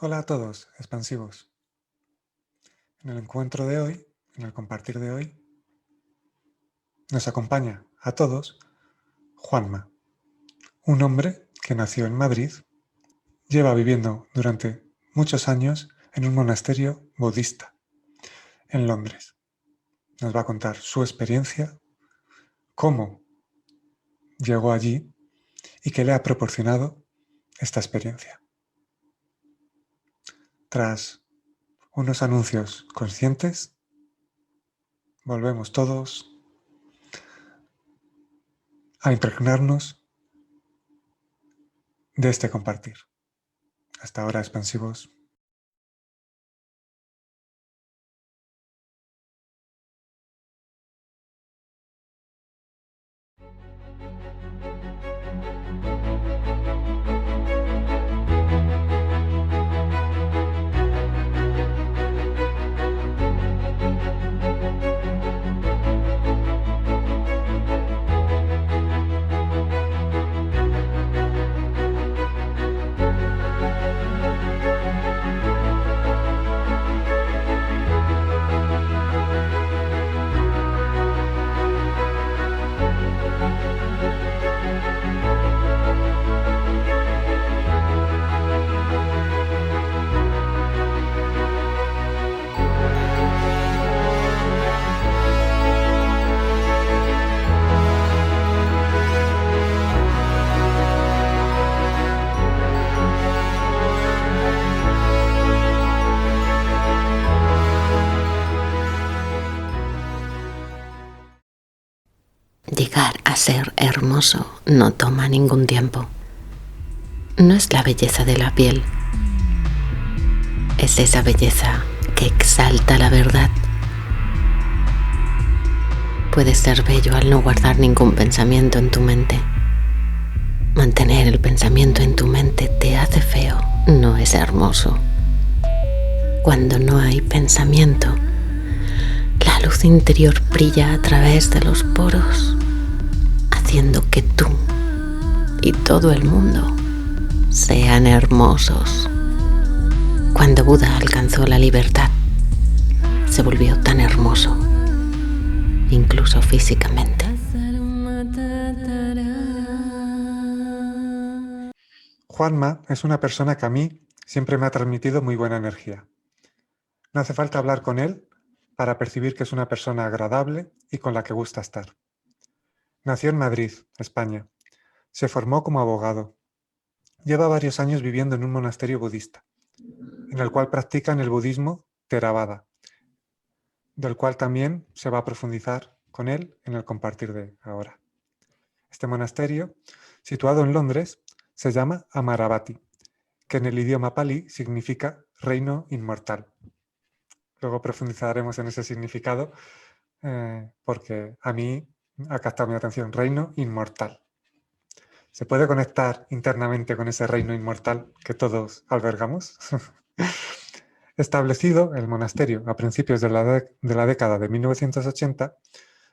Hola a todos, expansivos. En el encuentro de hoy, en el compartir de hoy, nos acompaña a todos Juanma, un hombre que nació en Madrid, lleva viviendo durante muchos años en un monasterio budista en Londres. Nos va a contar su experiencia, cómo llegó allí y qué le ha proporcionado esta experiencia. Tras unos anuncios conscientes, volvemos todos a impregnarnos de este compartir. Hasta ahora, expansivos. Llegar a ser hermoso no toma ningún tiempo. No es la belleza de la piel. Es esa belleza que exalta la verdad. Puedes ser bello al no guardar ningún pensamiento en tu mente. Mantener el pensamiento en tu mente te hace feo, no es hermoso. Cuando no hay pensamiento, la luz interior brilla a través de los poros, haciendo que tú y todo el mundo sean hermosos. Cuando Buda alcanzó la libertad, se volvió tan hermoso, incluso físicamente. Juanma es una persona que a mí siempre me ha transmitido muy buena energía. No hace falta hablar con él para percibir que es una persona agradable y con la que gusta estar. Nació en Madrid, España. Se formó como abogado. Lleva varios años viviendo en un monasterio budista, en el cual practican el budismo Theravada, del cual también se va a profundizar con él en el compartir de ahora. Este monasterio, situado en Londres, se llama Amaravati, que en el idioma palí significa reino inmortal. Luego profundizaremos en ese significado porque a mí ha captado mi atención, reino inmortal. ¿Se puede conectar internamente con ese reino inmortal que todos albergamos? Establecido el monasterio a principios de la década de 1980,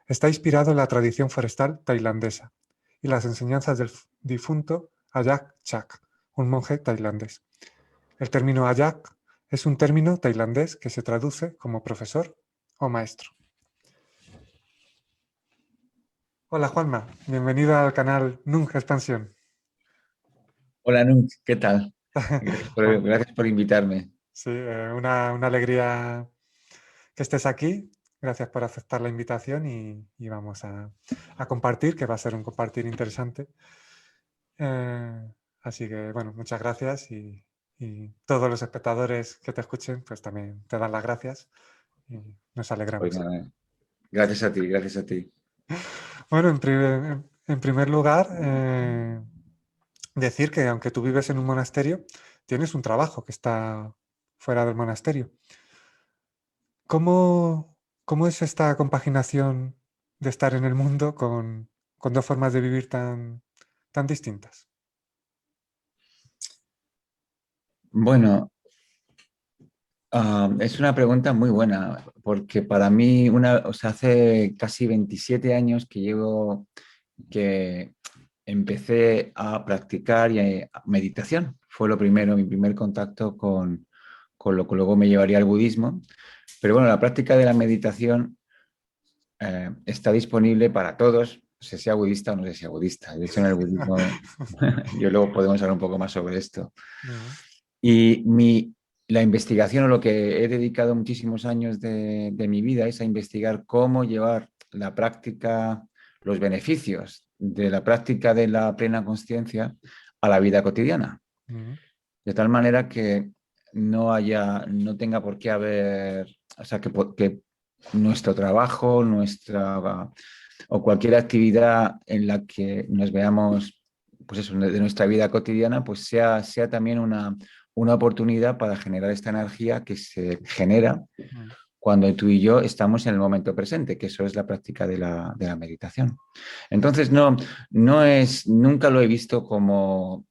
está inspirado en la tradición forestal tailandesa y las enseñanzas del difunto Ajak Chak, un monje tailandés. El término Ajak es un término tailandés que se traduce como profesor o maestro. Hola Juanma, bienvenido al canal Nung Expansión. Hola Nunc, ¿qué tal? Gracias por invitarme. Sí, una alegría que estés aquí. Gracias por aceptar la invitación y vamos a compartir, que va a ser un compartir interesante. Así que, bueno, muchas gracias y todos los espectadores que te escuchen, pues también te dan las gracias y nos Pues alegramos. nada, gracias a ti, gracias a ti. Bueno, en primer lugar, decir que aunque tú vives en un monasterio, tienes un trabajo que está fuera del monasterio. ¿Cómo es esta compaginación de estar en el mundo con dos formas de vivir tan distintas? Bueno, es una pregunta muy buena, porque para mí, hace casi 27 años que empecé a practicar meditación. fue lo primero, mi primer contacto con lo que luego me llevaría al budismo. Pero bueno, la práctica de la meditación está disponible para todos, se sea budista o no se sea budista. De hecho, en el budismo, yo luego podemos hablar un poco más sobre esto. Ujú, Y la investigación, o lo que he dedicado muchísimos años de mi vida, es a investigar cómo llevar la práctica, los beneficios de la práctica de la plena consciencia a la vida cotidiana. ujú, De tal manera que no tenga por qué haber, o sea, que nuestro trabajo, o cualquier actividad en la que nos veamos, pues eso, de nuestra vida cotidiana, pues sea también una oportunidad para generar esta energía que se genera ujú. cuando tú y yo estamos en el momento presente, que eso es la práctica de la meditación. Entonces, nunca lo he visto como...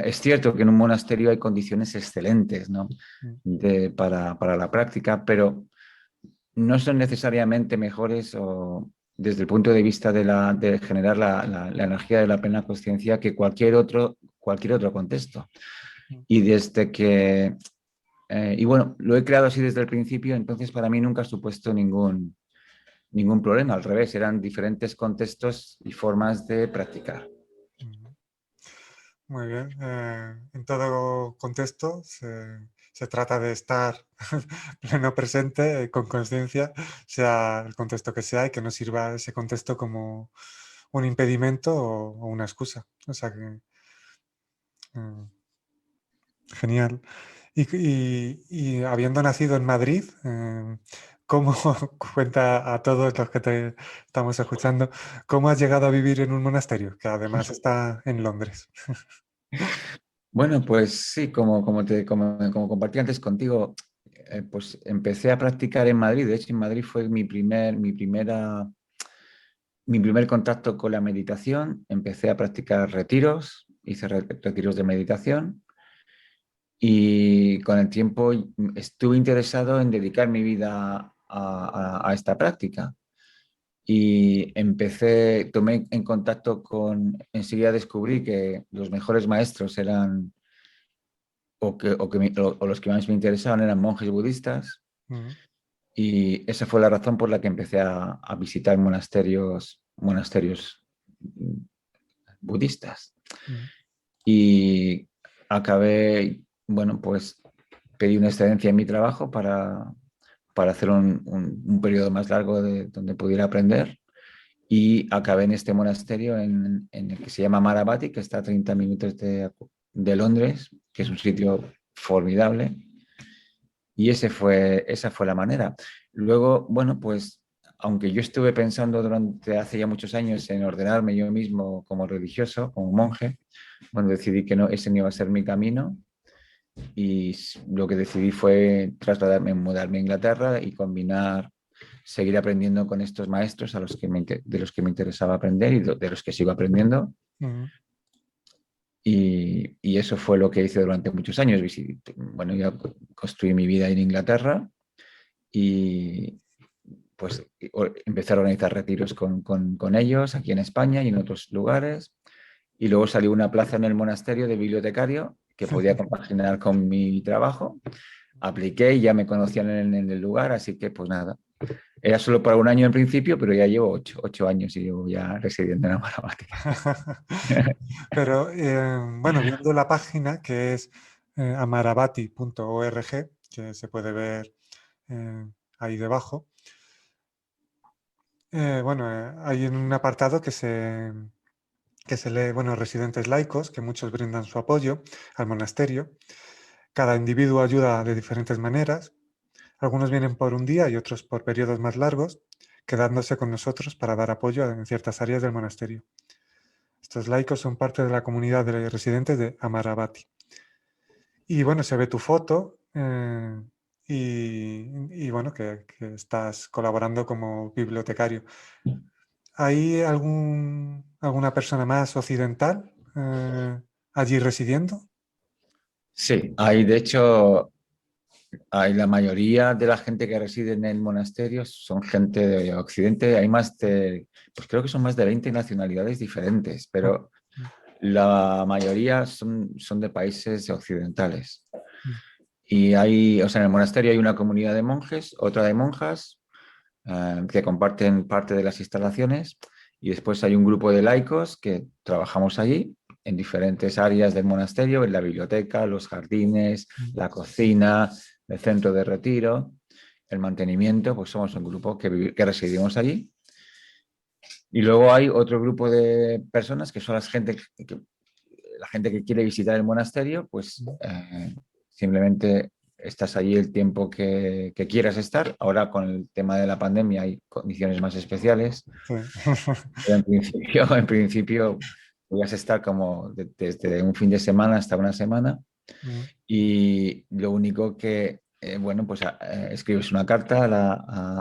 Es cierto que en un monasterio hay condiciones excelentes, ¿no? Para la práctica, pero no son necesariamente mejores desde el punto de vista de generar la energía de la plena consciencia que cualquier otro contexto. Y desde que y bueno, lo he creado así desde el principio, entonces para mí nunca ha supuesto ningún problema. Al revés, eran diferentes contextos y formas de practicar. Ujú. Muy bien. En todo contexto se trata de estar pleno presente, con conciencia, sea el contexto que sea, y que no sirva ese contexto como un impedimento o una excusa. O sea que mm, genial. Y habiendo nacido en Madrid, ¿cómo cuenta a todos los que te estamos escuchando, cómo has llegado a vivir en un monasterio, que además está en Londres? Bueno, pues sí, como compartí antes contigo, pues empecé a practicar en Madrid. De hecho, en Madrid fue mi primer contacto con la meditación. Empecé a practicar retiros, hice retiros de meditación. Y con el tiempo estuve interesado en dedicar mi vida a esta práctica. Y tomé en contacto enseguida descubrí que los mejores maestros eran, o los que más me interesaban eran monjes budistas. Mm, Y esa fue la razón por la que empecé a visitar monasterios budistas. mm, Y acabé, bueno, pues pedí una excedencia en mi trabajo para hacer un periodo más largo donde pudiera aprender, y acabé en este monasterio en el que se llama Marabati, que está a 30 minutos de Londres, que es un sitio formidable, y esa fue la manera. Luego, bueno, pues aunque yo estuve pensando durante hace ya muchos años en ordenarme yo mismo como religioso, como monje, bueno, decidí que no, ese no iba a ser mi camino, y lo que decidí fue mudarme a Inglaterra y seguir aprendiendo con estos maestros de los que me interesaba aprender y de los que sigo aprendiendo. mm, Y eso fue lo que hice durante muchos años. Bueno, ya construí mi vida en Inglaterra y pues empecé a organizar retiros con ellos aquí en España y en otros lugares. Y luego salió una plaza en el monasterio de bibliotecario que podía compaginar con mi trabajo. Apliqué y ya me conocían en el lugar, así que pues nada. Era solo para un año en principio, pero ya llevo 8 años y llevo ya residiendo en Amarabat. Pero bueno, viendo la página que es amarabati.org, que se puede ver eh, ahí debajo, bueno, hay un apartado que se lee, bueno, residentes laicos, que muchos brindan su apoyo al monasterio. Cada individuo ayuda de diferentes maneras. Algunos vienen por un día y otros por periodos más largos, quedándose con nosotros para dar apoyo en ciertas áreas del monasterio. Estos laicos son parte de la comunidad de residentes de Amarabati. Y bueno, se ve tu foto y bueno, que estás colaborando como bibliotecario. ¿Hay alguna persona más occidental allí residiendo? Sí, hay de hecho, la mayoría de la gente que reside en el monasterio son gente de Occidente. Pues creo que son más de 20 nacionalidades diferentes, Ah, pero La mayoría son de países occidentales. Mm. Y hay, o sea, en el monasterio hay una comunidad de monjes, otra de monjas, que comparten parte de las instalaciones, y después hay un grupo de laicos que trabajamos allí en diferentes áreas del monasterio, en la biblioteca, los jardines, la cocina, el centro de retiro, el mantenimiento, pues somos un grupo que residimos allí. Y luego hay otro grupo de personas que son la gente que quiere visitar el monasterio, pues simplemente estás allí el tiempo que quieras estar. Ahora con el tema de la pandemia hay condiciones más especiales. Sí. Pero en principio podías estar como desde un fin de semana hasta una semana. Mm. Y lo único que, bueno, pues escribes una carta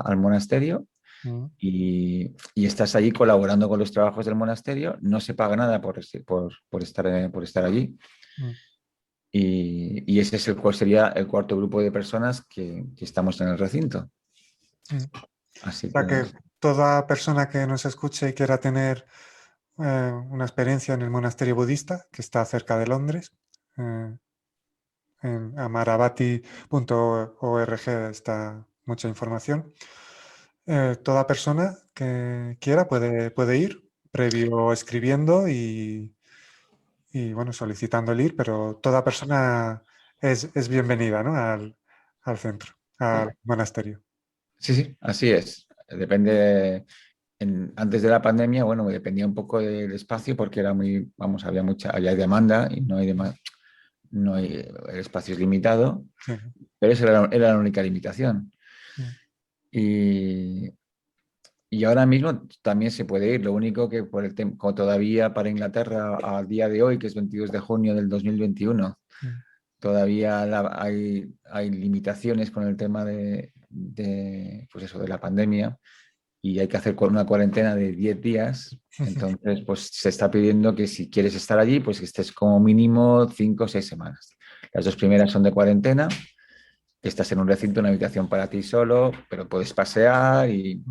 al monasterio Mm. y estás allí colaborando con los trabajos del monasterio. No se paga nada por estar allí. Mm. Y ese es sería el cuarto grupo de personas que estamos en el recinto. Mm. Así O sea que que toda persona que nos escuche y quiera tener una experiencia en el monasterio budista, que está cerca de Londres, en amaravati.org está mucha información. Toda persona que quiera puede ir, previo escribiendo y, bueno, solicitando el ir, pero toda persona es bienvenida, ¿no? al centro, al monasterio. sí, así es. Depende. Antes de la pandemia, bueno, dependía un poco del espacio porque había demanda y el espacio es limitado, Sí. pero esa era la única limitación. Mm. Y, y ahora mismo también se puede ir, lo único que como todavía para Inglaterra al día de hoy, que es 22 de junio del 2021, Mm. todavía hay limitaciones con el tema pues eso, de la pandemia. Y hay que hacer una cuarentena de 10 días. Entonces, pues se está pidiendo que si quieres estar allí, pues que estés como mínimo 5 o 6 semanas. Las 2 primeras son de cuarentena, que estás en un recinto, una habitación para ti solo, pero puedes pasear y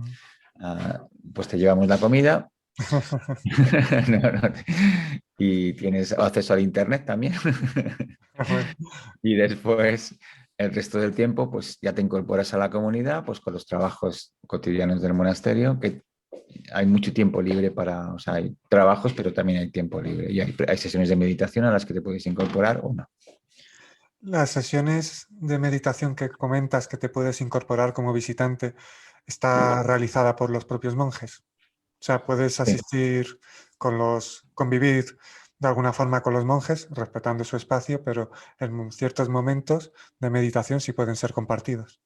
pues te llevamos la comida. No, no. Y tienes acceso al internet también. Bueno. Y después, el resto del tiempo, pues ya te incorporas a la comunidad, pues con los trabajos cotidianos del monasterio, que hay mucho tiempo libre o sea, hay trabajos, pero también hay tiempo libre. Y hay sesiones de meditación a las que te puedes incorporar o no. Las sesiones de meditación que comentas que te puedes incorporar como visitante está realizada por los propios monjes. O sea, puedes Sí. asistir convivir de alguna forma con los monjes, respetando su espacio, pero en ciertos momentos de meditación sí pueden ser compartidos.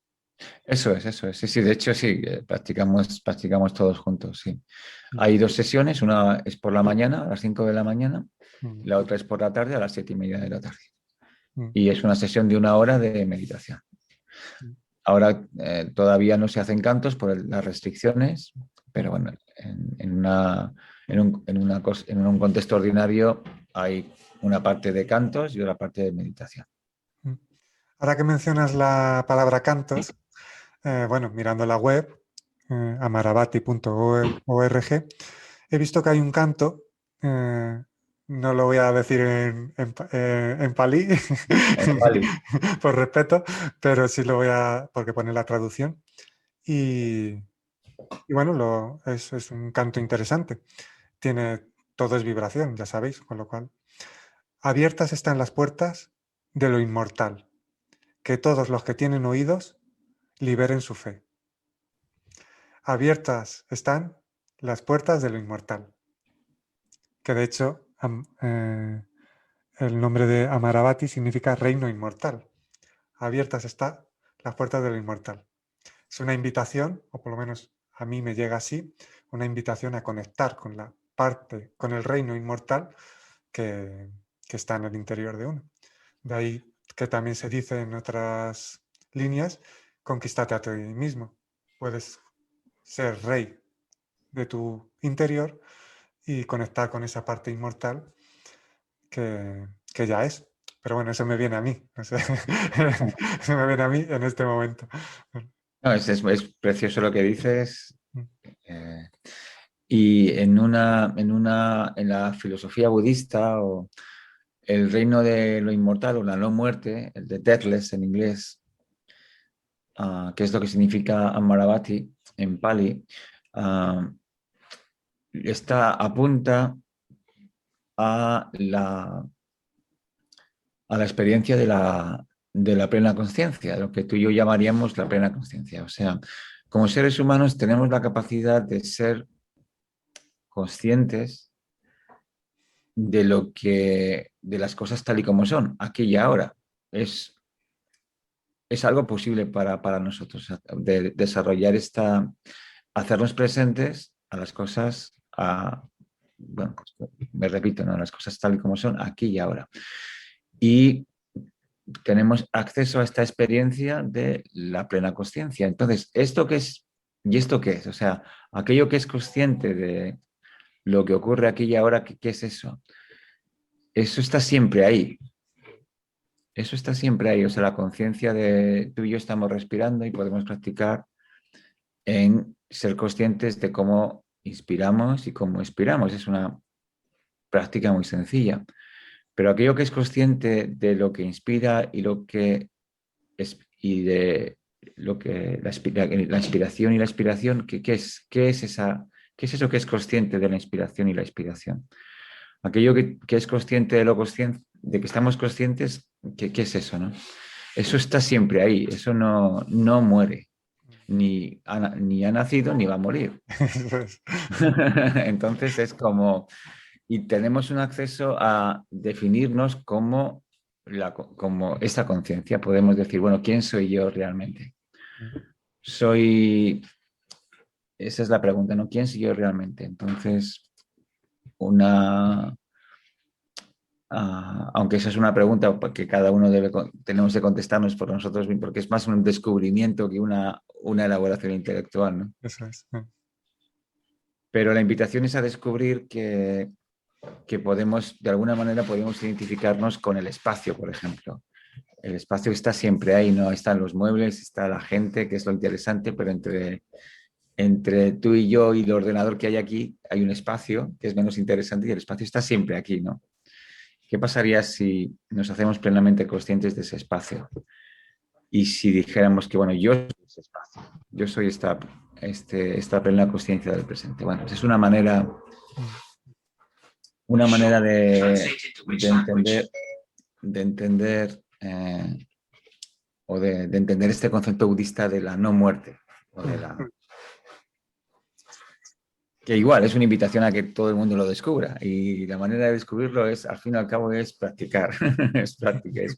Eso es. Sí, sí, de hecho sí, practicamos todos juntos, sí. Mm. Hay 2 sesiones, una es por la mañana, a las 5 de la mañana, Mm. y la otra es por la tarde, a las 7:30 de la tarde. Mm. Y es una sesión de 1 hora de meditación. Mm. Ahora todavía no se hacen cantos por las restricciones, pero bueno, en un contexto ordinario hay una parte de cantos y otra parte de meditación. Mm. Ahora que mencionas la palabra cantos, bueno, mirando la web, amaravati.org, he visto que hay un canto, no lo voy a decir en palí, Vale. por respeto, pero sí lo voy porque pone la traducción. Y bueno, es un canto interesante. Todo es vibración, ya sabéis, con lo cual. Abiertas están las puertas de lo inmortal, que todos los que tienen oídos liberen su fe. Abiertas están las puertas de lo inmortal, que de hecho el nombre de Amaravati significa reino inmortal. Abiertas están las puertas de lo inmortal. Es una invitación, o por lo menos a mí me llega así, una invitación a conectar con la parte, con el reino inmortal que está en el interior de uno. De ahí que también se dice en otras líneas, conquístate a ti mismo. Puedes ser rey de tu interior y conectar con esa parte inmortal que ya es. Pero bueno, eso me viene a mí. No sé. Eso me viene a mí en este momento. No, es precioso lo que dices. Mm. eh, Y en la filosofía budista, o el reino de lo inmortal o la no muerte, el de deathless en inglés, que es lo que significa Amaravati en Pali, apunta a la experiencia de la plena conciencia, lo que tú y yo llamaríamos la plena conciencia. O sea, como seres humanos tenemos la capacidad de ser conscientes de las cosas tal y como son, aquí y ahora. Es algo posible para nosotros, de desarrollar hacernos presentes a las cosas, bueno, pues, me repito, ¿no? Las cosas tal y como son, aquí y ahora. Y tenemos acceso a esta experiencia de la plena consciencia. Entonces, ¿esto qué es? ¿Y esto qué es? O sea, aquello que es consciente de lo que ocurre aquí y ahora, ¿qué es eso? Eso está siempre ahí. Eso está siempre ahí. O sea, la conciencia de tú y yo estamos respirando y podemos practicar en ser conscientes de cómo inspiramos y cómo expiramos. Es una práctica muy sencilla. Pero aquello que es consciente de lo que inspira y lo que es, y de lo que la inspiración y la expiración, ¿qué es eso que es consciente de la inspiración y la expiración? Aquello que es consciente de lo consciente, de que estamos conscientes, ¿qué es eso, no? Eso está siempre ahí, eso no muere, ni ha nacido ni va a morir. Entonces es como, y tenemos un acceso a definirnos como esa conciencia. Podemos decir, bueno, ¿quién soy yo realmente? Esa es la pregunta, ¿no? ¿Quién soy yo realmente? Entonces, aunque esa es una pregunta que cada uno tenemos que contestarnos por nosotros mismos, porque es más un descubrimiento que una elaboración intelectual, ¿no? Eso es. Pero la invitación es a descubrir que de alguna manera podemos identificarnos con el espacio, por ejemplo. El espacio está siempre ahí, ¿no? Están los muebles, está la gente, que es lo interesante, pero entre tú y yo y el ordenador que hay aquí, hay un espacio que es menos interesante y el espacio está siempre aquí, ¿no? ¿Qué pasaría si nos hacemos plenamente conscientes de ese espacio? Y si dijéramos que, bueno, yo soy ese espacio, yo soy esta plena consciencia del presente. Bueno, pues es una manera de entender o de entender este concepto budista de la no muerte, o que igual es una invitación a que todo el mundo lo descubra, y la manera de descubrirlo es, al fin y al cabo, es practicar, es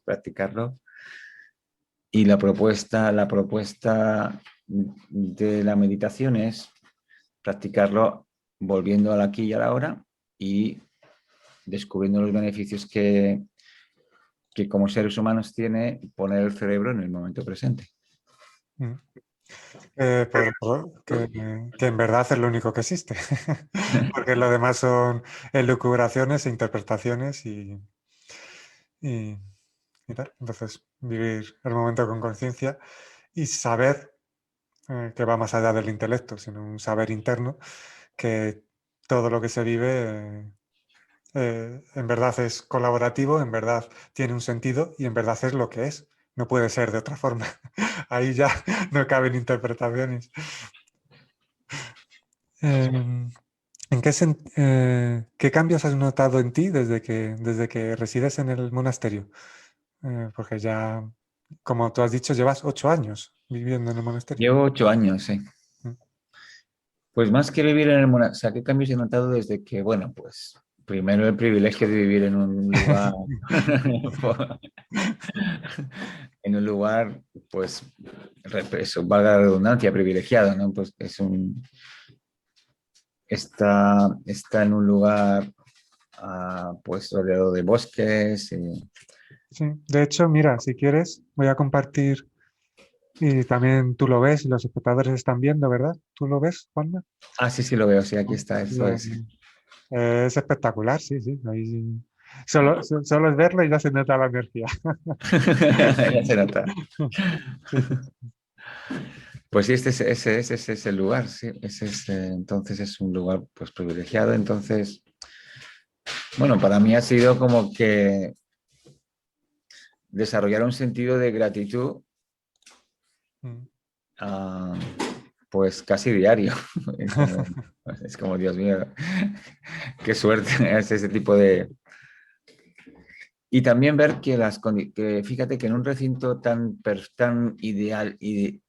practicarlo. Y la propuesta de la meditación es practicarlo volviendo al aquí y a la ahora y descubriendo los beneficios que como seres humanos tiene poner el cerebro en el momento presente. Que en verdad es lo único que existe, porque lo demás son elucubraciones e interpretaciones y tal. Entonces, vivir el momento con conciencia y saber que va más allá del intelecto, sino un saber interno, que todo lo que se vive en verdad es colaborativo, en verdad tiene un sentido y en verdad es lo que es. No puede ser de otra forma. Ahí ya no caben interpretaciones. ¿Qué cambios has notado en ti desde que resides en el monasterio? Porque ya, como tú has dicho, llevas 8 años viviendo en el monasterio. Llevo 8 años, sí. Pues más que vivir en el monasterio, o sea, ¿qué cambios he notado desde que, bueno, pues primero el privilegio de vivir en un lugar, pues, eso, valga la redundancia, privilegiado, ¿no? Pues está en un lugar, pues, rodeado de bosques. Sí, de hecho, mira, si quieres, voy a compartir, y también tú lo ves y los espectadores están viendo, ¿verdad? ¿Tú lo ves, Juanma? Sí, lo veo, sí, aquí está, eso es. Es espectacular, sí. Ahí, solo es verlo y ya se nota la energía. Ya se nota. Pues sí, ese es el lugar, sí. Entonces es un lugar pues privilegiado. Entonces, bueno, para mí ha sido como que desarrollar un sentido de gratitud, Mm. ah, pues casi diario. Es como, Dios mío, qué suerte es ese tipo de... Y también ver que fíjate que en un recinto tan ideal y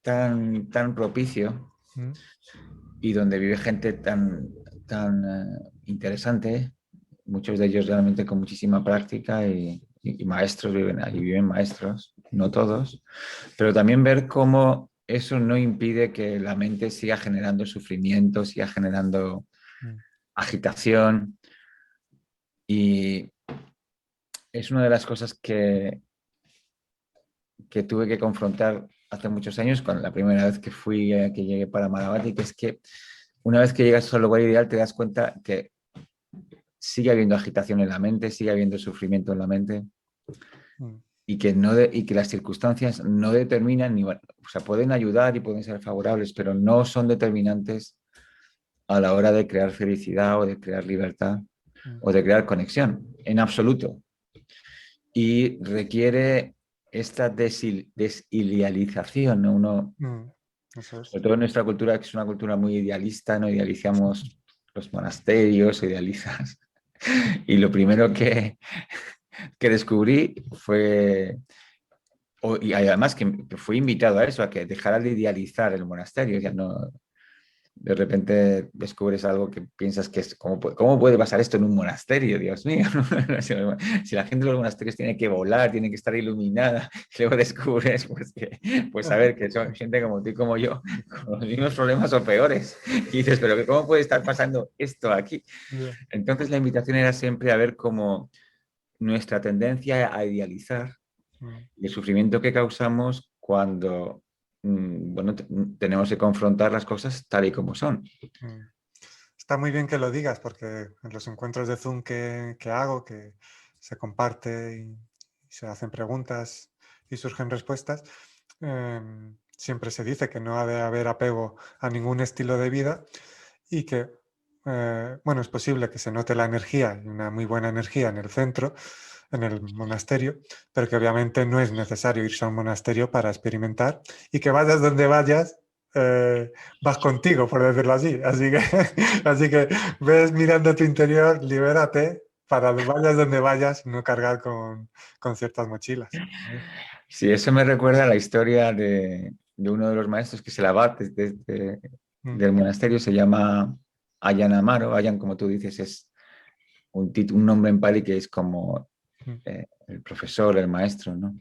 tan propicio, Mm. y donde vive gente tan interesante, muchos de ellos realmente con muchísima práctica y maestros viven allí, viven maestros, no todos, pero también ver cómo eso no impide que la mente siga generando sufrimiento, siga generando Mm. agitación, y es una de las cosas que tuve que confrontar hace muchos años, cuando la primera vez que llegué para Maravati, que es que una vez que llegas al lugar ideal te das cuenta que sigue habiendo agitación en la mente, sigue habiendo sufrimiento en la mente, Mm. y que las circunstancias no determinan, o sea, pueden ayudar y pueden ser favorables, pero no son determinantes a la hora de crear felicidad o de crear libertad Mm. o de crear conexión, en absoluto. Y requiere esta desidealización, ¿no? Mm. Eso es. Sobre todo en nuestra cultura, que es una cultura muy idealista, no idealizamos los monasterios, idealizas. Y lo primero que descubrí fue, y además que fui invitado a eso, a que dejara de idealizar el monasterio. Ya no, de repente descubres algo que piensas que es, ¿cómo puede pasar esto en un monasterio? Dios mío. Si la gente de los monasterios tiene que volar, tiene que estar iluminada, y luego descubres pues a ver, que son gente como tú y como yo, con los mismos problemas o peores. Y dices, pero ¿cómo puede estar pasando esto aquí? Yeah. Entonces la invitación era siempre a ver cómo nuestra tendencia a idealizar Mm. y el sufrimiento que causamos cuando bueno, tenemos que confrontar las cosas tal y como son. Mm. Está muy bien que lo digas porque en los encuentros de Zoom que hago, que se comparte y se hacen preguntas y surgen respuestas, siempre se dice que no ha de haber apego a ningún estilo de vida y que, bueno, es posible que se note la energía, y una muy buena energía en el centro, en el monasterio, pero que obviamente no es necesario irse a un monasterio para experimentar y que vayas donde vayas, vas contigo, por decirlo así. Así que ves mirando tu interior, libérate para vayas donde vayas, no cargar con ciertas mochilas. Sí, eso me recuerda a la historia de uno de los maestros que es el abad Mm. del monasterio, se llama Ayan Amaro. Ayan, como tú dices, es un nombre en pali que es como Mm. el profesor, el maestro, ¿no?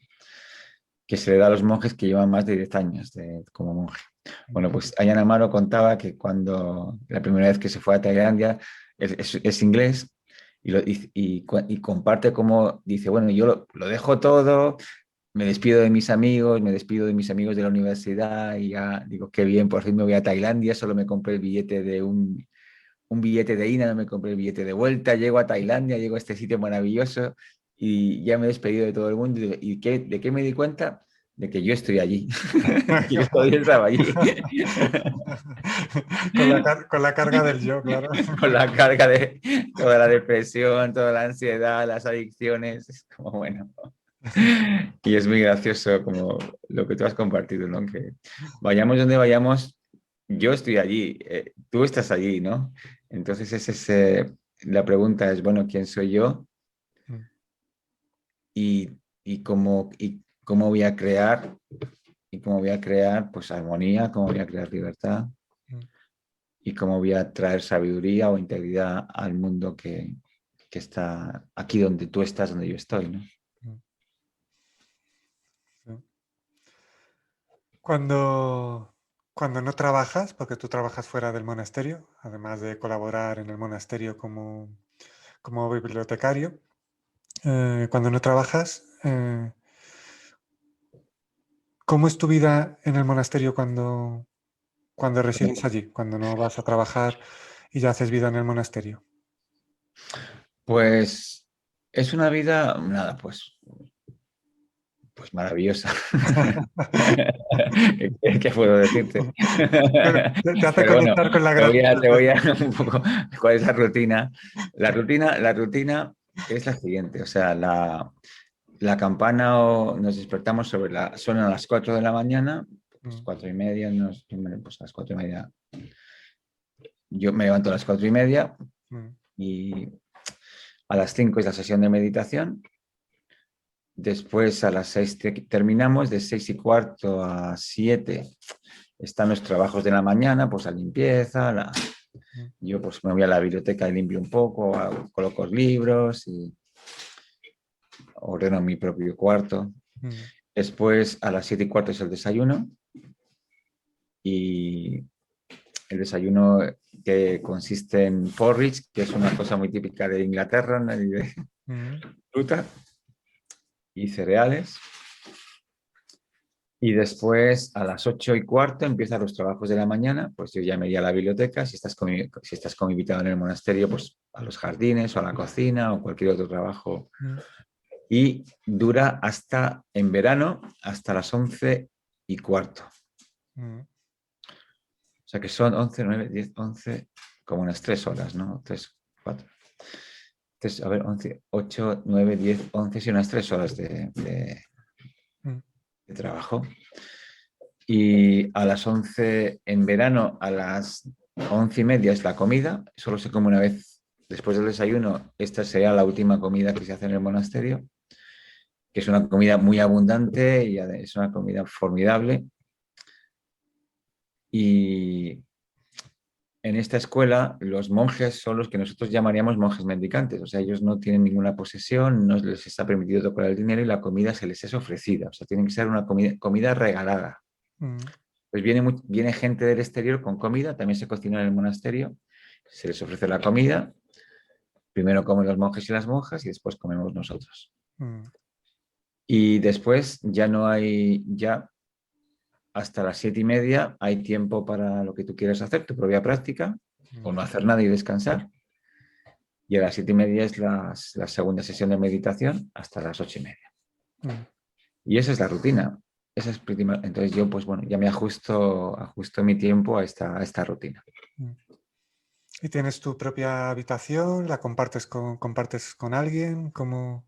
Que se le da a los monjes que llevan más de 10 años como monje. Bueno, pues Ayan Amaro contaba que cuando la primera vez que se fue a Tailandia, es inglés, y comparte cómo dice, bueno, yo lo dejo todo, me despido de mis amigos, me despido de mis amigos de la universidad y ya digo, qué bien, por fin me voy a Tailandia, solo me compré el billete de un billete de ida, no me compré el billete de vuelta, llego a Tailandia, llego a este sitio maravilloso y ya me he despedido de todo el mundo. ¿Y de qué me di cuenta? De que yo estoy allí, que yo todavía estaba allí, Con la carga del yo, claro. con la carga de toda la depresión, toda la ansiedad, las adicciones, es como bueno. Y es muy gracioso como lo que tú has compartido, ¿no? Que vayamos donde vayamos, yo estoy allí, tú estás allí, ¿no? Entonces la pregunta es, bueno, ¿quién soy yo? Mm. Y, cómo voy a crear, pues armonía, cómo voy a crear libertad Mm. y cómo voy a traer sabiduría o integridad al mundo que está aquí donde tú estás, donde yo estoy, ¿no? Mm. Sí. Cuando no trabajas, porque tú trabajas fuera del monasterio, además de colaborar en el monasterio como bibliotecario, cuando no trabajas, ¿cómo es tu vida en el monasterio cuando resides allí, cuando no vas a trabajar y ya haces vida en el monasterio? Pues es una vida, nada, pues Pues maravillosa. ¿Qué puedo decirte? Bueno, te hace Pero bueno, conectar con la te gratitud. voy a un poco. ¿Cuál es la rutina? La rutina es la siguiente. O sea, la campana nos despertamos son a las 4 de la mañana, pues Mm, 4:30, pues a las 4:30. Yo me levanto a las 4:30 mm, y a las 5 es la sesión de meditación. Después a las 6 terminamos, de 6:15 a 7 están los trabajos de la mañana, pues la limpieza, mm, yo pues me voy a la biblioteca y limpio un poco, coloco libros y ordeno mi propio cuarto. mm, Después a las 7:15 es el desayuno y el desayuno que consiste en porridge, que es una cosa muy típica de Inglaterra, ¿no? Y de mm, fruta y cereales. Y después a las 8:15 empiezan los trabajos de la mañana, pues yo ya me iría a la biblioteca, si estás como invitado en el monasterio, pues a los jardines o a la cocina o cualquier otro trabajo. mm, Y dura en verano, hasta las 11:15. mm. O sea que son 11, 9, 10, 11, como unas 3 horas, ¿no? 3, 4. A ver, 11, 8, 9, 10, 11, sí, unas 3 horas Mm, de trabajo. Y a las 11 en verano, a las 11:30 es la comida, solo se come una vez después del desayuno. Esta sería la última comida que se hace en el monasterio, que es una comida muy abundante y es una comida formidable. Y en esta escuela los monjes son los que nosotros llamaríamos monjes mendicantes, o sea, ellos no tienen ninguna posesión, no les está permitido tocar el dinero y la comida se les es ofrecida, o sea, tiene que ser una comida regalada. mm, Pues viene gente del exterior con comida, también se cocina en el monasterio, se les ofrece la comida, primero comen los monjes y las monjas y después comemos nosotros. mm, Y después ya no hay, ya hasta las 7:30 hay tiempo para lo que tú quieras hacer, tu propia práctica, o mm, no hacer nada y descansar. Y a las 7:30 es la segunda sesión de meditación hasta las 8:30. mm. Y esa es la rutina. Entonces yo, pues bueno, ya me ajusto mi tiempo a esta rutina. Mm. ¿Y tienes tu propia habitación? ¿La compartes con alguien? ¿Cómo?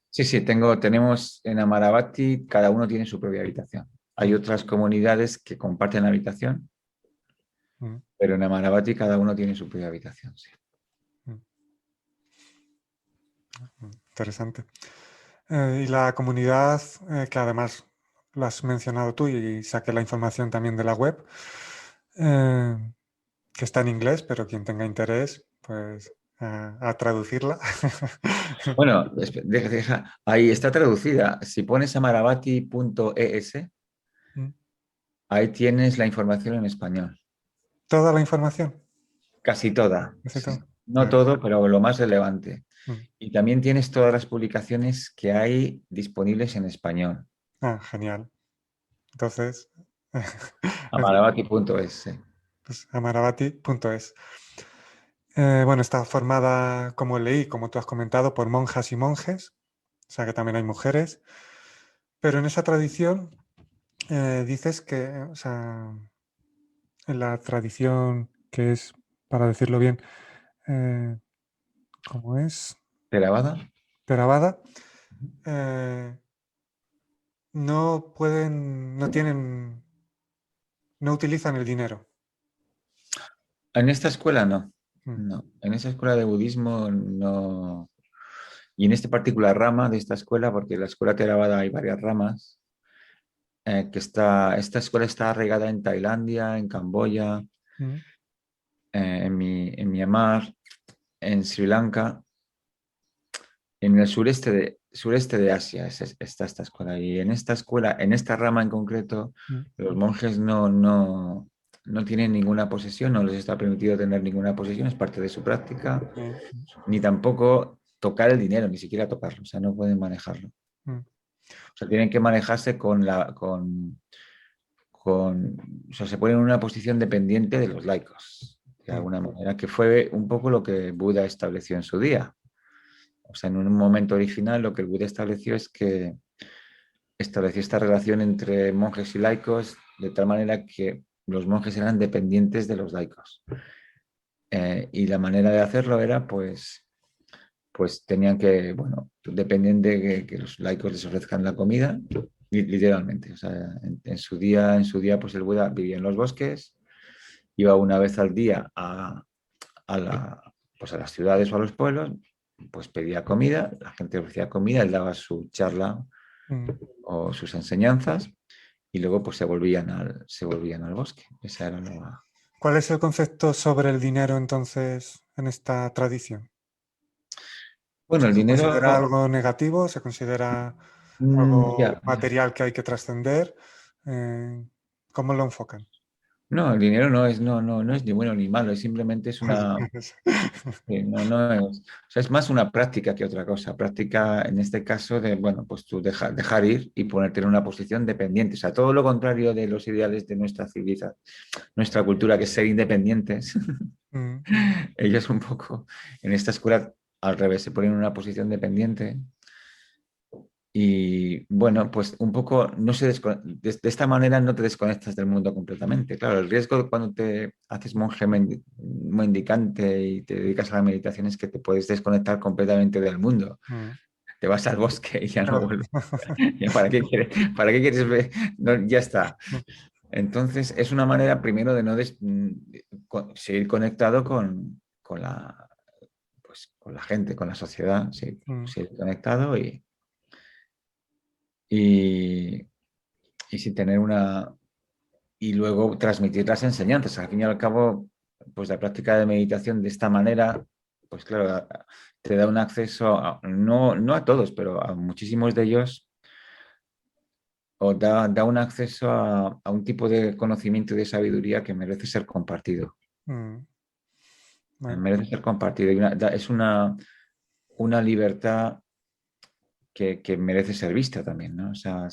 Sí, sí, tenemos en Amaravati, cada uno tiene su propia habitación. Hay Mm, otras comunidades que comparten habitación, mm, pero en Amaravati cada uno tiene su propia habitación. Sí. mm, Interesante. Y la comunidad, que además lo has mencionado tú y saqué la información también de la web, eh, que está en inglés, pero quien tenga interés, pues a traducirla. Bueno, ahí está traducida. Si pones amaravati.es, Mm. ahí tienes la información en español. Toda la información. Casi toda. ¿Es todo? No todo, pero lo más relevante. Mm. Y también tienes todas las publicaciones que hay disponibles en español. Genial. Entonces, Amaravati.es. pues, amaravati.es. Bueno, está formada, como leí, como tú has comentado, por monjas y monjes, o sea que también hay mujeres, pero en esa tradición dices que, o sea, en la tradición que es, para decirlo bien, eh, ¿cómo es? ¿Theravada? Theravada, eh, no pueden, no tienen, no utilizan el dinero. En esta escuela no. Mm, No. En esa escuela de budismo no. Y en esta particular rama de esta escuela, porque en la escuela Theravada hay varias ramas, esta escuela está arraigada en Tailandia, en Camboya, mm, en Myanmar, en Sri Lanka, en el sureste de Asia está esta escuela. Y en esta escuela, en esta rama en concreto, mm, los monjes no tienen ninguna posesión, no les está permitido tener ninguna posesión, es parte de su práctica, mm, ni tampoco tocar el dinero, ni siquiera tocarlo, o sea, no pueden manejarlo. mm, O sea, tienen que manejarse o sea, se ponen en una posición dependiente de los laicos, de mm, alguna manera, que fue un poco lo que Buda estableció en su día. O sea, en un momento original lo que el Buda estableció es que estableció esta relación entre monjes y laicos de tal manera que los monjes eran dependientes de los laicos. Y la manera de hacerlo era, pues tenían que, bueno, dependen de que los laicos les ofrezcan la comida, literalmente. O sea, en su día, pues el Buda vivía en los bosques, iba una vez al día pues a las ciudades o a los pueblos, pues pedía comida, la gente ofrecía comida, él daba su charla Mm. o sus enseñanzas y luego pues se volvían al bosque. Esa era la... ¿Cuál es el concepto sobre el dinero entonces en esta tradición? Bueno, el ¿Se considera dinero, algo negativo? ¿Se considera algo ya, material que hay que trascender? Eh, ¿Cómo lo enfocan? no, el dinero no es ni bueno ni malo, simplemente es una... No, no es, o sea, es más una práctica que otra cosa. Práctica en este caso de, bueno, pues tú dejar ir y ponerte en una posición dependiente. O sea, todo lo contrario de los ideales de nuestra civilización, nuestra cultura, que es ser independientes. Mm, Ellos un poco en esta escuela al revés, se ponen en una posición dependiente. Y bueno, pues un poco de esta manera no te desconectas del mundo completamente. Claro, el riesgo cuando te haces monje mendicante y te dedicas a la meditación es que te puedes desconectar completamente del mundo. mm, Te vas al bosque y ya no claro. vuelves. ¿Para qué quieres ver? No, ya está. Entonces, es una manera primero de no seguir conectado con la gente, con la sociedad, Mm, seguir conectado y, y sin tener y luego transmitir las enseñanzas. Al fin y al cabo, pues la práctica de meditación de esta manera, pues claro, te da un acceso, no a todos, pero a muchísimos de ellos, o da un acceso a un tipo de conocimiento y de sabiduría que merece ser compartido. mm, bueno, Merece ser compartido. Es una libertad que merece ser vista también, ¿no? O sea,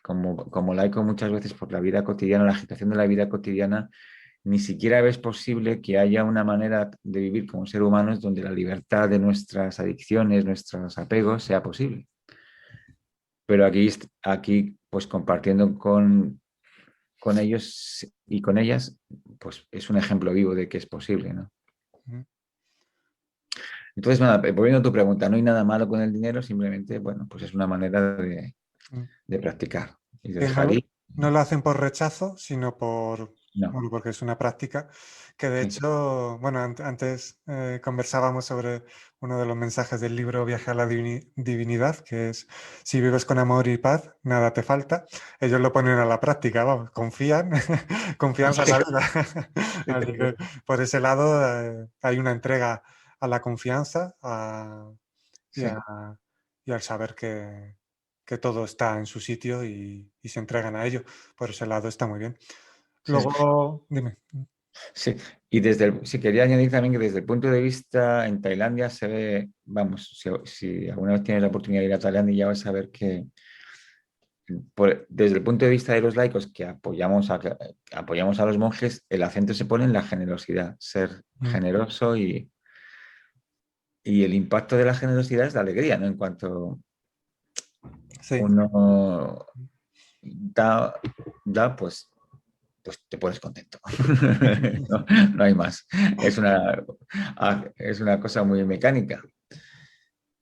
como laico muchas veces por la vida cotidiana, la agitación de la vida cotidiana, ni siquiera ves posible que haya una manera de vivir como ser humanos donde la libertad de nuestras adicciones, nuestros apegos sea posible. Pero aquí pues compartiendo con ellos y con ellas, pues es un ejemplo vivo de que es posible, ¿no? mm, Entonces, nada, volviendo a tu pregunta, no hay nada malo con el dinero, simplemente, bueno, pues es una manera mm. de practicar y de Que dejar ir. no lo hacen por rechazo, sino No, bueno, porque es una práctica que de sí, hecho, bueno, antes conversábamos sobre uno de los mensajes del libro Viaje a la Divinidad, que es, si vives con amor y paz, nada te falta. Ellos lo ponen a la práctica, vamos, confían, confianza en la vida. Así que por ese lado hay una entrega a la confianza y, sí, y al saber que todo está en su sitio y se entregan a ello. Por ese lado está muy bien. sí, Luego, dime. sí. Y sí, quería añadir también que desde el punto de vista en Tailandia se ve, vamos, si alguna vez tienes la oportunidad de ir a Tailandia ya vas a ver que desde el punto de vista de los laicos que apoyamos a los monjes, el acento se pone en la generosidad, ser Mm, generoso y el impacto de la generosidad es la alegría, ¿no? En cuanto sí. uno pues te pones contento. No, no hay más. Es una cosa muy mecánica.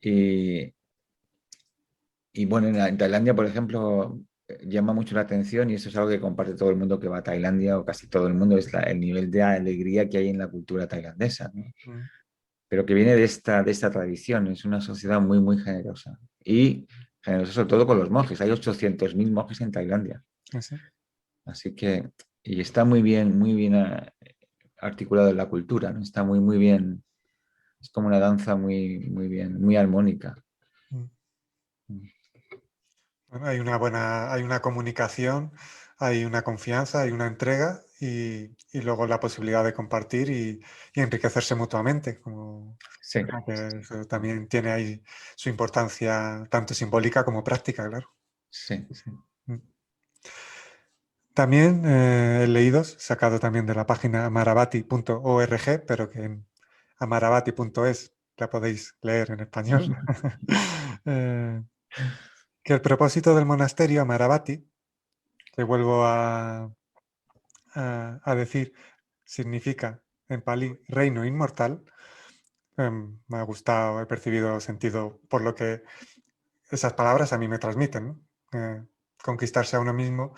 Y, y bueno, en Tailandia, por ejemplo, llama mucho la atención y eso es algo que comparte todo el mundo que va a Tailandia o casi todo el mundo, es el nivel de alegría que hay en la cultura tailandesa, ¿no? Mm, Pero que viene de esta tradición. Es una sociedad muy, muy generosa. Y generosa sobre todo con los monjes. Hay 800.000 monjes en Tailandia. sí. Así que, y está muy bien articulado en la cultura, ¿no? Está muy, muy bien. Es como una danza muy, muy bien, muy armónica. Mm. Bueno, hay una comunicación, hay una confianza, hay una entrega y luego la posibilidad de compartir y enriquecerse mutuamente. Como, Sí, o sea, que eso también tiene ahí su importancia tanto simbólica como práctica, claro. sí, sí. Mm. También he leído, sacado también de la página amaravati.org, pero que en amaravati.es la podéis leer en español, eh, que el propósito del monasterio Amaravati, que vuelvo a decir, significa en palí reino inmortal. Me ha gustado, he percibido sentido por lo que esas palabras a mí me transmiten, ¿no? Conquistarse a uno mismo,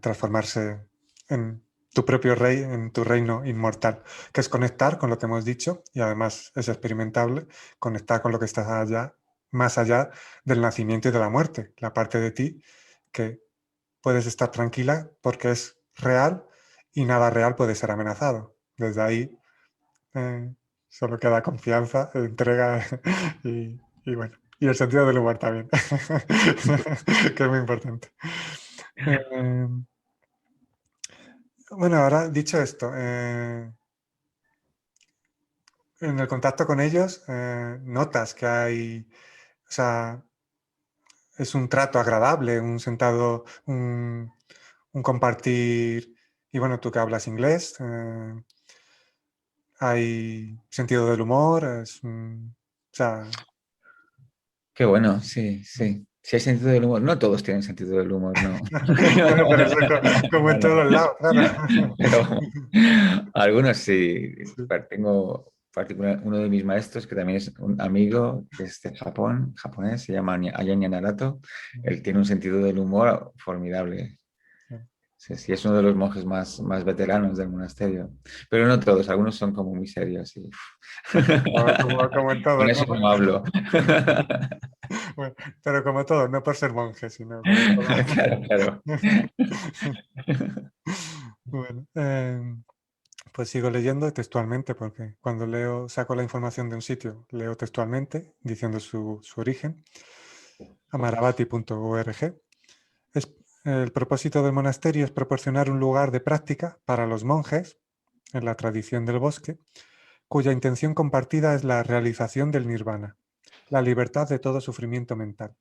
transformarse en tu propio rey, en tu reino inmortal, que es conectar con lo que hemos dicho y además es experimentable, conectar con lo que está allá, más allá del nacimiento y de la muerte, la parte de ti que puedes estar tranquila porque es real y nada real puede ser amenazado. Desde ahí eh, solo queda confianza, entrega y bueno, y el sentido del humor también, que es muy importante. Eh, bueno, ahora dicho esto, en el contacto con ellos notas que hay, o sea, es un trato agradable, un sentado, un compartir, y bueno, tú que hablas inglés, hay sentido del humor, o sea, Qué bueno, sí, sí. Si hay sentido del humor, no todos tienen sentido del humor, no. bueno, pero eso es como en No, todos no. lados, claro. Pero algunos sí. Sí. Tengo uno de mis maestros que también es un amigo que es de Japón, japonés, se llama Aya Narato. Él tiene un sentido del humor formidable. Sí, sí, es uno de los monjes más veteranos del monasterio. Pero no todos, algunos son como muy serios. Y... Como en Con todos, ¿no? eso no hablo. Bueno, pero como todo, no por ser monje, sino como todo. Claro, claro. Bueno, pues sigo leyendo textualmente porque cuando leo, saco la información de un sitio, leo textualmente diciendo su origen, amaravati.org. El propósito del monasterio es proporcionar un lugar de práctica para los monjes en la tradición del bosque, cuya intención compartida es la realización del nirvana, la libertad de todo sufrimiento mental.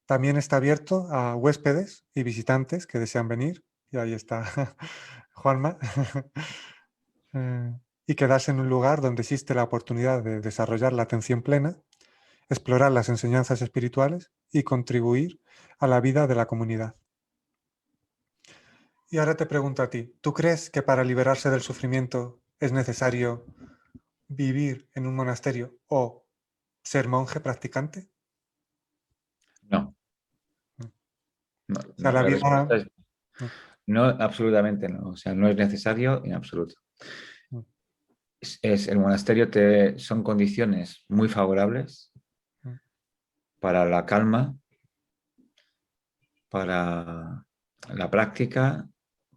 También está abierto a huéspedes y visitantes que desean venir, y ahí está Juanma, y quedarse en un lugar donde existe la oportunidad de desarrollar la atención plena, explorar las enseñanzas espirituales y contribuir a la vida de la comunidad. Y ahora te pregunto a ti, ¿tú crees que para liberarse del sufrimiento es necesario vivir en un monasterio o ser monje practicante? No, Mm. O no, sea, no, la la vida... respuesta es no, absolutamente no. O sea, no es necesario en absoluto. Mm, El monasterio son condiciones muy favorables mm, para la calma, para la práctica,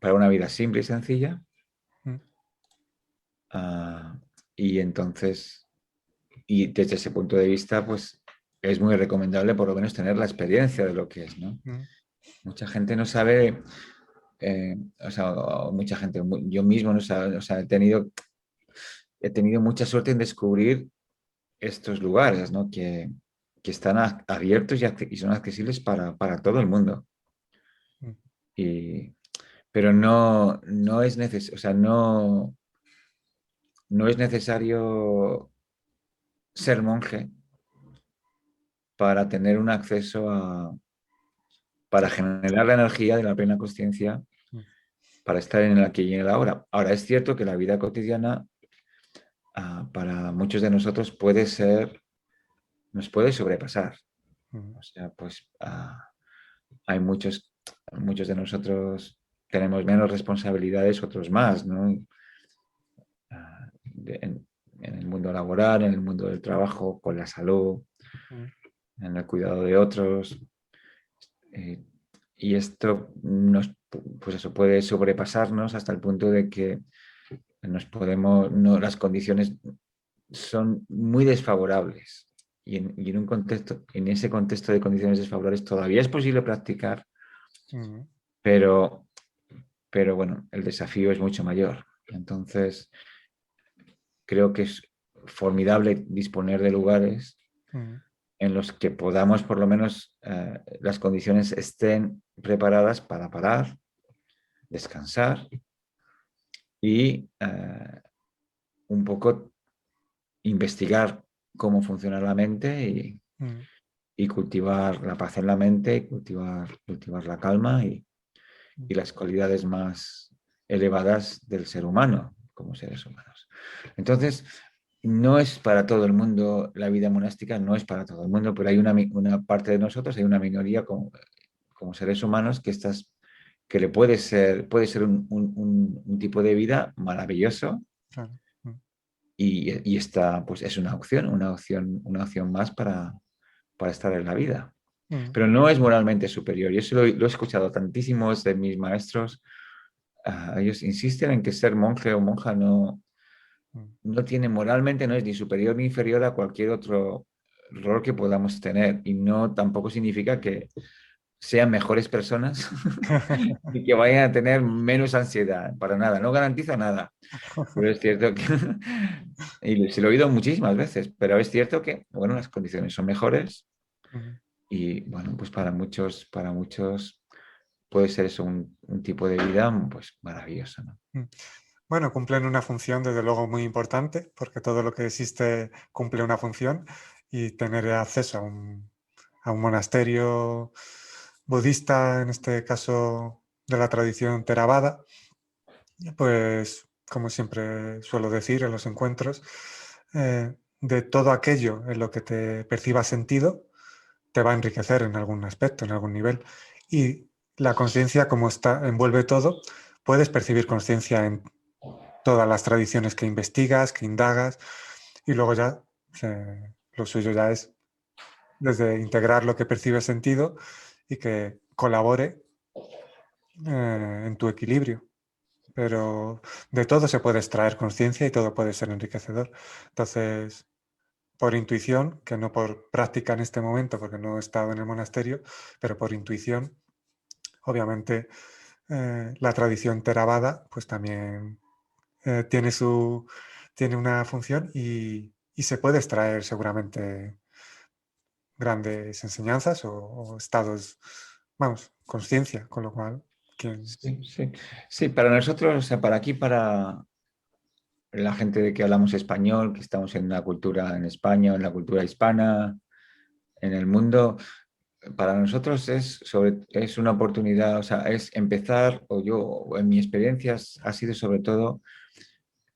para una vida simple y sencilla. mm, Ah, y entonces, y desde ese punto de vista, pues es muy recomendable por lo menos tener la experiencia de lo que es, ¿no? mm, Mucha gente no sabe, o sea, mucha gente, yo mismo no sabe, o sea, he tenido mucha suerte en descubrir estos lugares, ¿no? Que están abiertos y son accesibles para todo el mundo. mm, Y, pero no es necesario, o sea, no es necesario ser monje para tener un acceso para generar la energía de la plena conciencia, mm, para estar en el aquí y en el ahora. Ahora, es cierto que la vida cotidiana para muchos de nosotros nos puede sobrepasar. mm, O sea, pues hay muchos de nosotros tenemos menos responsabilidades, otros más, ¿no? En el mundo laboral, en el mundo del trabajo, con la salud, mm, en el cuidado de otros. Eh, y esto pues eso puede sobrepasarnos hasta el punto de que las condiciones son muy desfavorables. En ese contexto de condiciones desfavorables todavía es posible practicar, mm, pero, pero bueno, el desafío es mucho mayor. Entonces, creo que es formidable disponer de lugares mm, en los que podamos, por lo menos, las condiciones estén preparadas para parar, descansar y un poco investigar cómo funciona la mente mm. y cultivar la paz en la mente, y cultivar la calma y las cualidades más elevadas del ser humano, como seres humanos. Entonces, no es para todo el mundo, la vida monástica no es para todo el mundo, pero hay una parte de nosotros, hay una minoría como seres humanos que le puede ser un tipo de vida maravilloso Claro. y esta pues es una opción más para estar en la vida. Mm, Pero no es moralmente superior. Y eso lo he escuchado tantísimos de mis maestros. Ellos insisten en que ser monje o monja mm. no tiene moralmente, no es ni superior ni inferior a cualquier otro rol que podamos tener. Y no tampoco significa que sean mejores personas y que vayan a tener menos ansiedad. Para nada, no garantiza nada. Pero es cierto que, y se lo he oído muchísimas veces, pero es cierto que, bueno, las condiciones son mejores Mm, y, bueno, pues para muchos puede ser eso un tipo de vida pues maravilloso, ¿no? mm. Bueno, cumplen una función desde luego muy importante, porque todo lo que existe cumple una función y tener acceso a un monasterio budista, en este caso de la tradición Theravada, pues como siempre suelo decir en los encuentros, de todo aquello en lo que te percibas sentido, te va a enriquecer en algún aspecto, en algún nivel. Y la conciencia, como está, envuelve todo, puedes percibir conciencia en todas las tradiciones que investigas, que indagas, y luego ya lo suyo ya es desde integrar lo que percibe sentido y que colabore en tu equilibrio. Pero de todo se puede extraer conciencia y todo puede ser enriquecedor. Entonces, por intuición, que no por práctica en este momento, porque no he estado en el monasterio, pero por intuición, obviamente la tradición Theravada pues también tiene tiene una función y se puede extraer seguramente grandes enseñanzas o estados, vamos, conciencia, con lo cual, quien... Sí, sí. Sí, para nosotros, o sea, para aquí, para la gente de que hablamos español, que estamos en una cultura en España, en la cultura hispana, en el mundo, para nosotros es una oportunidad, o sea, es empezar, o en mi experiencia ha sido sobre todo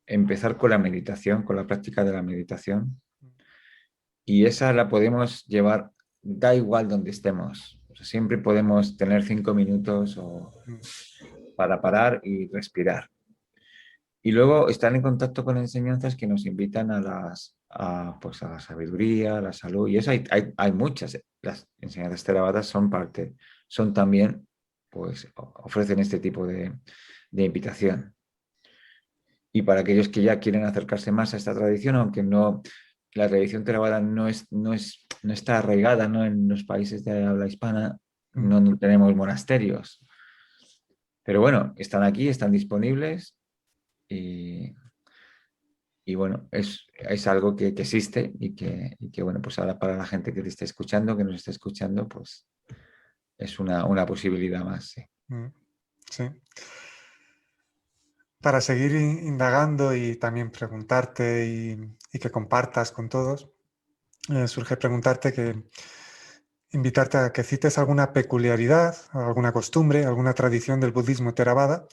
empezar con la meditación, con la práctica de la meditación, y esa la podemos llevar, da igual donde estemos. O sea, siempre podemos tener 5 minutos Mm, para parar y respirar. Y luego estar en contacto con enseñanzas que nos invitan pues a la sabiduría, a la salud. Y eso hay muchas. Las enseñanzas Theravadas son también, pues ofrecen este tipo de invitación. Y para aquellos que ya quieren acercarse más a esta tradición, aunque no, la tradición Theravada no está arraigada, ¿no? En los países de habla hispana, mm, no tenemos monasterios. Pero bueno, están aquí, están disponibles y, y bueno, es algo que existe y que, bueno, pues ahora para la gente que te esté escuchando, que nos esté escuchando, pues es una posibilidad más. Sí. mm, sí. Para seguir indagando y también preguntarte y que compartas con todos, surge preguntarte invitarte a que cites alguna peculiaridad, alguna costumbre, alguna tradición del budismo Theravada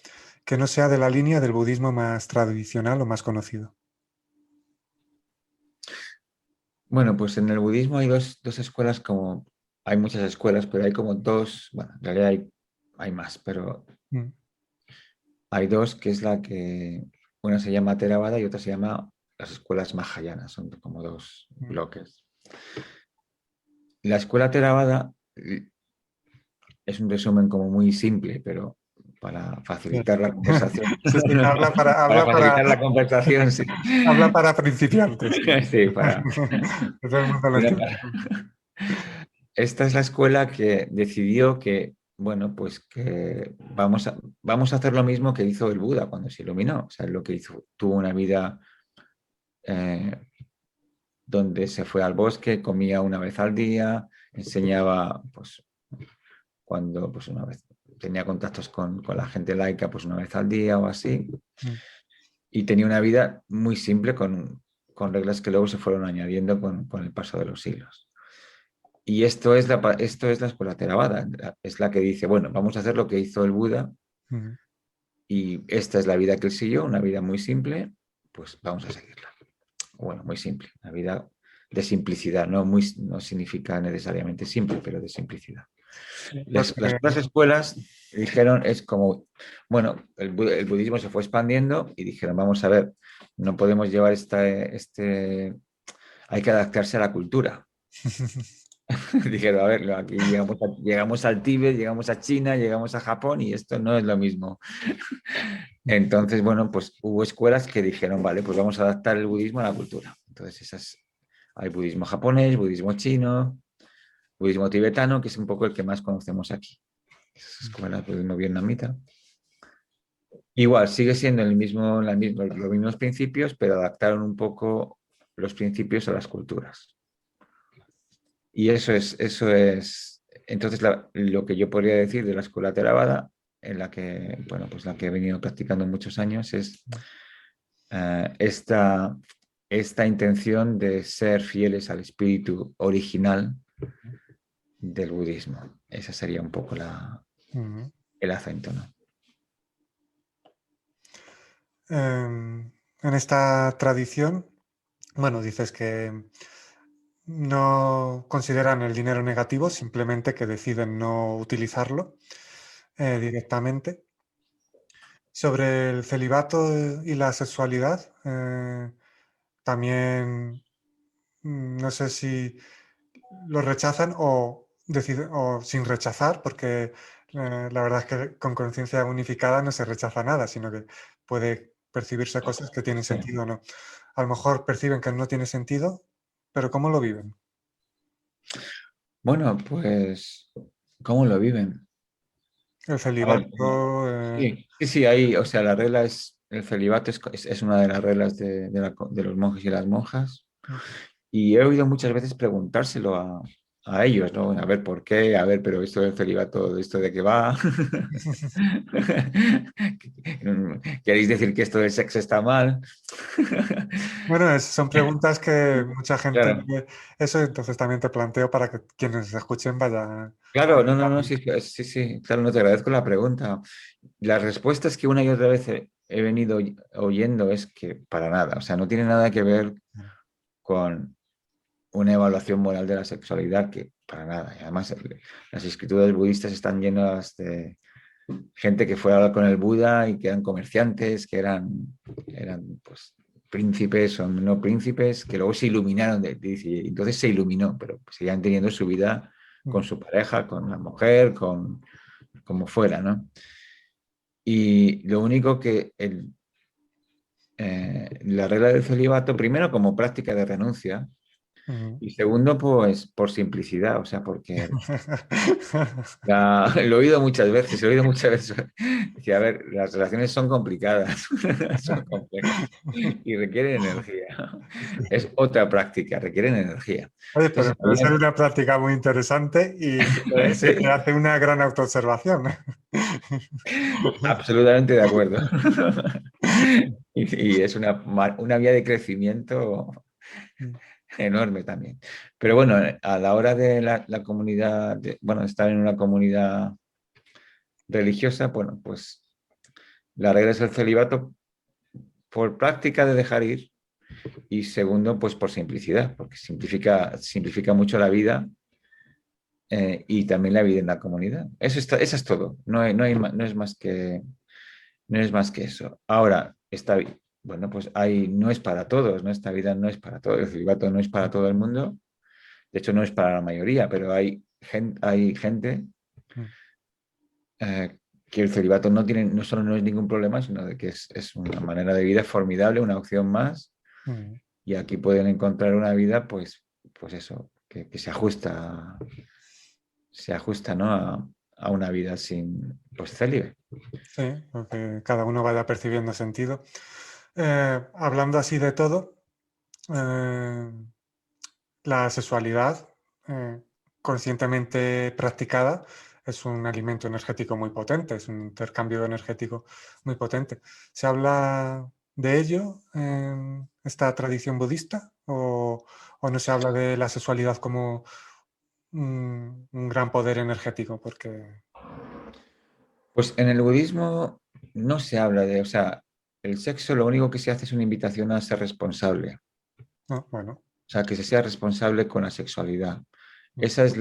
que no sea de la línea del budismo más tradicional o más conocido. Bueno, pues en el budismo hay dos escuelas como, hay muchas escuelas, pero hay como dos, bueno, en realidad hay más, pero Mm, hay dos, que es una se llama Theravada y otra se llama las escuelas Mahayana, son como dos mm. bloques. La escuela Theravada es un resumen como muy simple, pero para Sí. facilitar la conversación. Sí, sí, Para facilitar la conversación, sí. habla para principiantes. Sí, Que todo el mundo lo bueno, entiende. esta es la escuela que decidió que, bueno, pues que vamos a hacer lo mismo que hizo el Buda cuando se iluminó. O sea, lo que hizo, tuvo una vida eh, donde se fue al bosque, comía una vez al día, enseñaba, pues, cuando pues una vez tenía contactos con la gente laica, pues una vez al día o así. Mm, Y tenía una vida muy simple con reglas que luego se fueron añadiendo con el paso de los siglos. Y esto es la escuela Theravada, es la que dice, bueno, vamos a hacer lo que hizo el Buda Ujú. y esta es la vida que él siguió, una vida muy simple, pues vamos a seguirla. Bueno, muy simple, una vida de simplicidad, no significa necesariamente simple, pero de simplicidad. Sí, Las otras escuelas dijeron, es como, bueno, el budismo se fue expandiendo y dijeron, vamos a ver, no podemos llevar hay que adaptarse a la cultura. Dijeron, a ver, aquí llegamos al Tíbet, llegamos a China, llegamos a Japón y esto no es lo mismo. Entonces, bueno, pues hubo escuelas que dijeron, vale, pues vamos a adaptar el budismo a la cultura. Entonces, hay budismo japonés, budismo chino, budismo tibetano, que es un poco el que más conocemos aquí. Esa escuela de budismo vietnamita. Igual, sigue siendo los mismos principios, pero adaptaron un poco los principios a las culturas. Y entonces lo que yo podría decir de la escuela Theravada, en la que, bueno, pues la que he venido practicando muchos años, es esta intención de ser fieles al espíritu original del budismo. Ese sería un poco Ujú. el acento, ¿no? En esta tradición, bueno, dices que no consideran el dinero negativo, simplemente que deciden no utilizarlo directamente. Sobre el celibato y la sexualidad, también no sé si lo rechazan o deciden, o sin rechazar, porque la verdad es que con conciencia unificada no se rechaza nada, sino que puede percibirse cosas que tienen Sí. sentido o no. A lo mejor perciben que no tiene sentido, pero ¿cómo lo viven? Bueno, pues, ¿cómo lo viven? El A ver, celibato, sí, sí, sí, ahí, o sea, la regla el celibato es una de las reglas de los monjes y las monjas. Y he oído muchas veces preguntárselo a ellos, ¿no? A ver, ¿por qué? A ver, pero esto del celibato, ¿esto de qué va? ¿Queréis decir que esto del sexo está mal? bueno, son preguntas que mucha gente, Claro, eso entonces también te planteo para que quienes escuchen vayan. claro, no, no, no, sí, sí, sí, claro, no te agradezco la pregunta. Las respuestas que una y otra vez he venido oyendo es que para nada, o sea, no tiene nada que ver con una evaluación moral de la sexualidad, que para nada. Y además, las escrituras budistas están llenas de gente que fue a hablar con el Buda y que eran comerciantes, que eran pues, príncipes o no príncipes, que luego se iluminaron, y entonces se iluminó, pero seguían teniendo su vida con su pareja, con la mujer, como fuera, ¿no? Y lo único que la regla del celibato, primero como práctica de renuncia, Ujú. y segundo, pues por simplicidad, o sea, porque lo he oído muchas veces, he oído muchas veces que, a ver, las relaciones son complicadas, son complejas y requieren energía. Es otra práctica, requieren energía. Oye, Entonces, pero puede ser una práctica muy interesante y que te sí, hace una gran autoobservación. absolutamente de acuerdo. Y es una vía de crecimiento enorme también. Pero bueno, a la hora de la comunidad, bueno, estar en una comunidad religiosa, bueno, pues la regla es el celibato por práctica de dejar ir y segundo, pues por simplicidad, porque simplifica mucho la vida y también la vida en la comunidad. Eso es todo, no es más que eso. Ahora, bueno, pues no es para todos, ¿no? Esta vida no es para todos, el celibato no es para todo el mundo, de hecho no es para la mayoría, pero hay gente que el celibato no solo no es ningún problema, sino de que es una manera de vida formidable, una opción más, y aquí pueden encontrar una vida, pues eso, que se ajusta, ¿no? a una vida sin, pues célibe. Sí, porque cada uno vaya percibiendo sentido. Hablando así de todo, eh, la sexualidad conscientemente practicada es un alimento energético muy potente, es un intercambio energético muy potente. ¿Se habla de ello en esta tradición budista o no se habla de la sexualidad como un gran poder energético, porque... Pues en el budismo no se habla de, o sea, el sexo lo único que se hace es una invitación a ser responsable. No, bueno, O sea, que se sea responsable con la sexualidad. mm, Esa es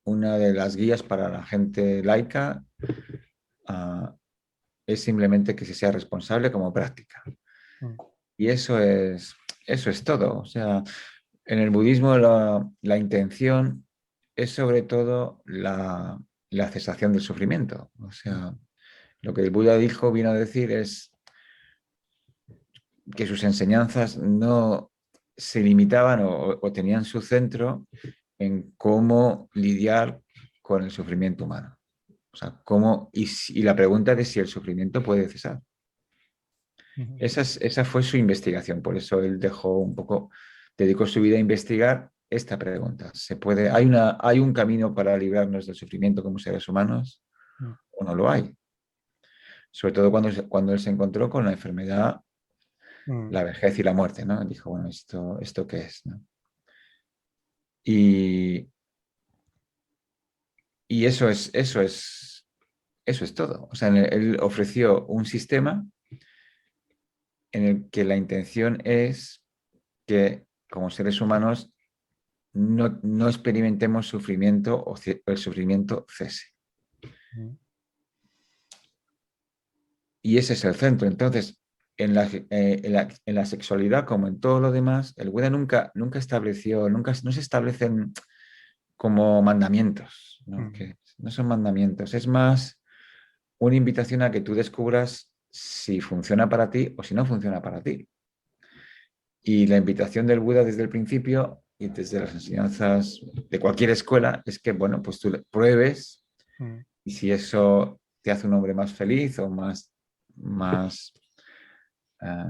una de las guías para la gente laica, ah, es simplemente que se sea responsable como práctica. mm, Y eso es todo. O sea, en el budismo la intención es sobre todo la cesación del sufrimiento. O mm, sea, lo que el Buda dijo, vino a decir, es que sus enseñanzas no se limitaban o tenían su centro en cómo lidiar con el sufrimiento humano. O sea, y la pregunta de si el sufrimiento puede cesar. mm. Esa fue su investigación, por eso él dejó un poco, dedicó su vida a investigar esta pregunta. ¿Hay un camino para librarnos del sufrimiento como seres humanos Mm, o no lo hay? Sobre todo cuando él se encontró con la enfermedad, mm, la vejez y la muerte, ¿no? Dijo, bueno, ¿esto qué es? ¿No? Y, y eso es todo. O sea, él ofreció un sistema en el que la intención es que como seres humanos no experimentemos sufrimiento o el sufrimiento cese. mm, Y ese es el centro. Entonces, en la sexualidad, como en todo lo demás, el Buda nunca estableció, no se establecen como mandamientos, ¿no? mm, Que no son mandamientos, es más una invitación a que tú descubras si funciona para ti o si no funciona para ti. Y la invitación del Buda desde el principio y desde las enseñanzas de cualquier escuela es que, bueno, pues tú pruebes mm. y si eso te hace un hombre más feliz o más, uh,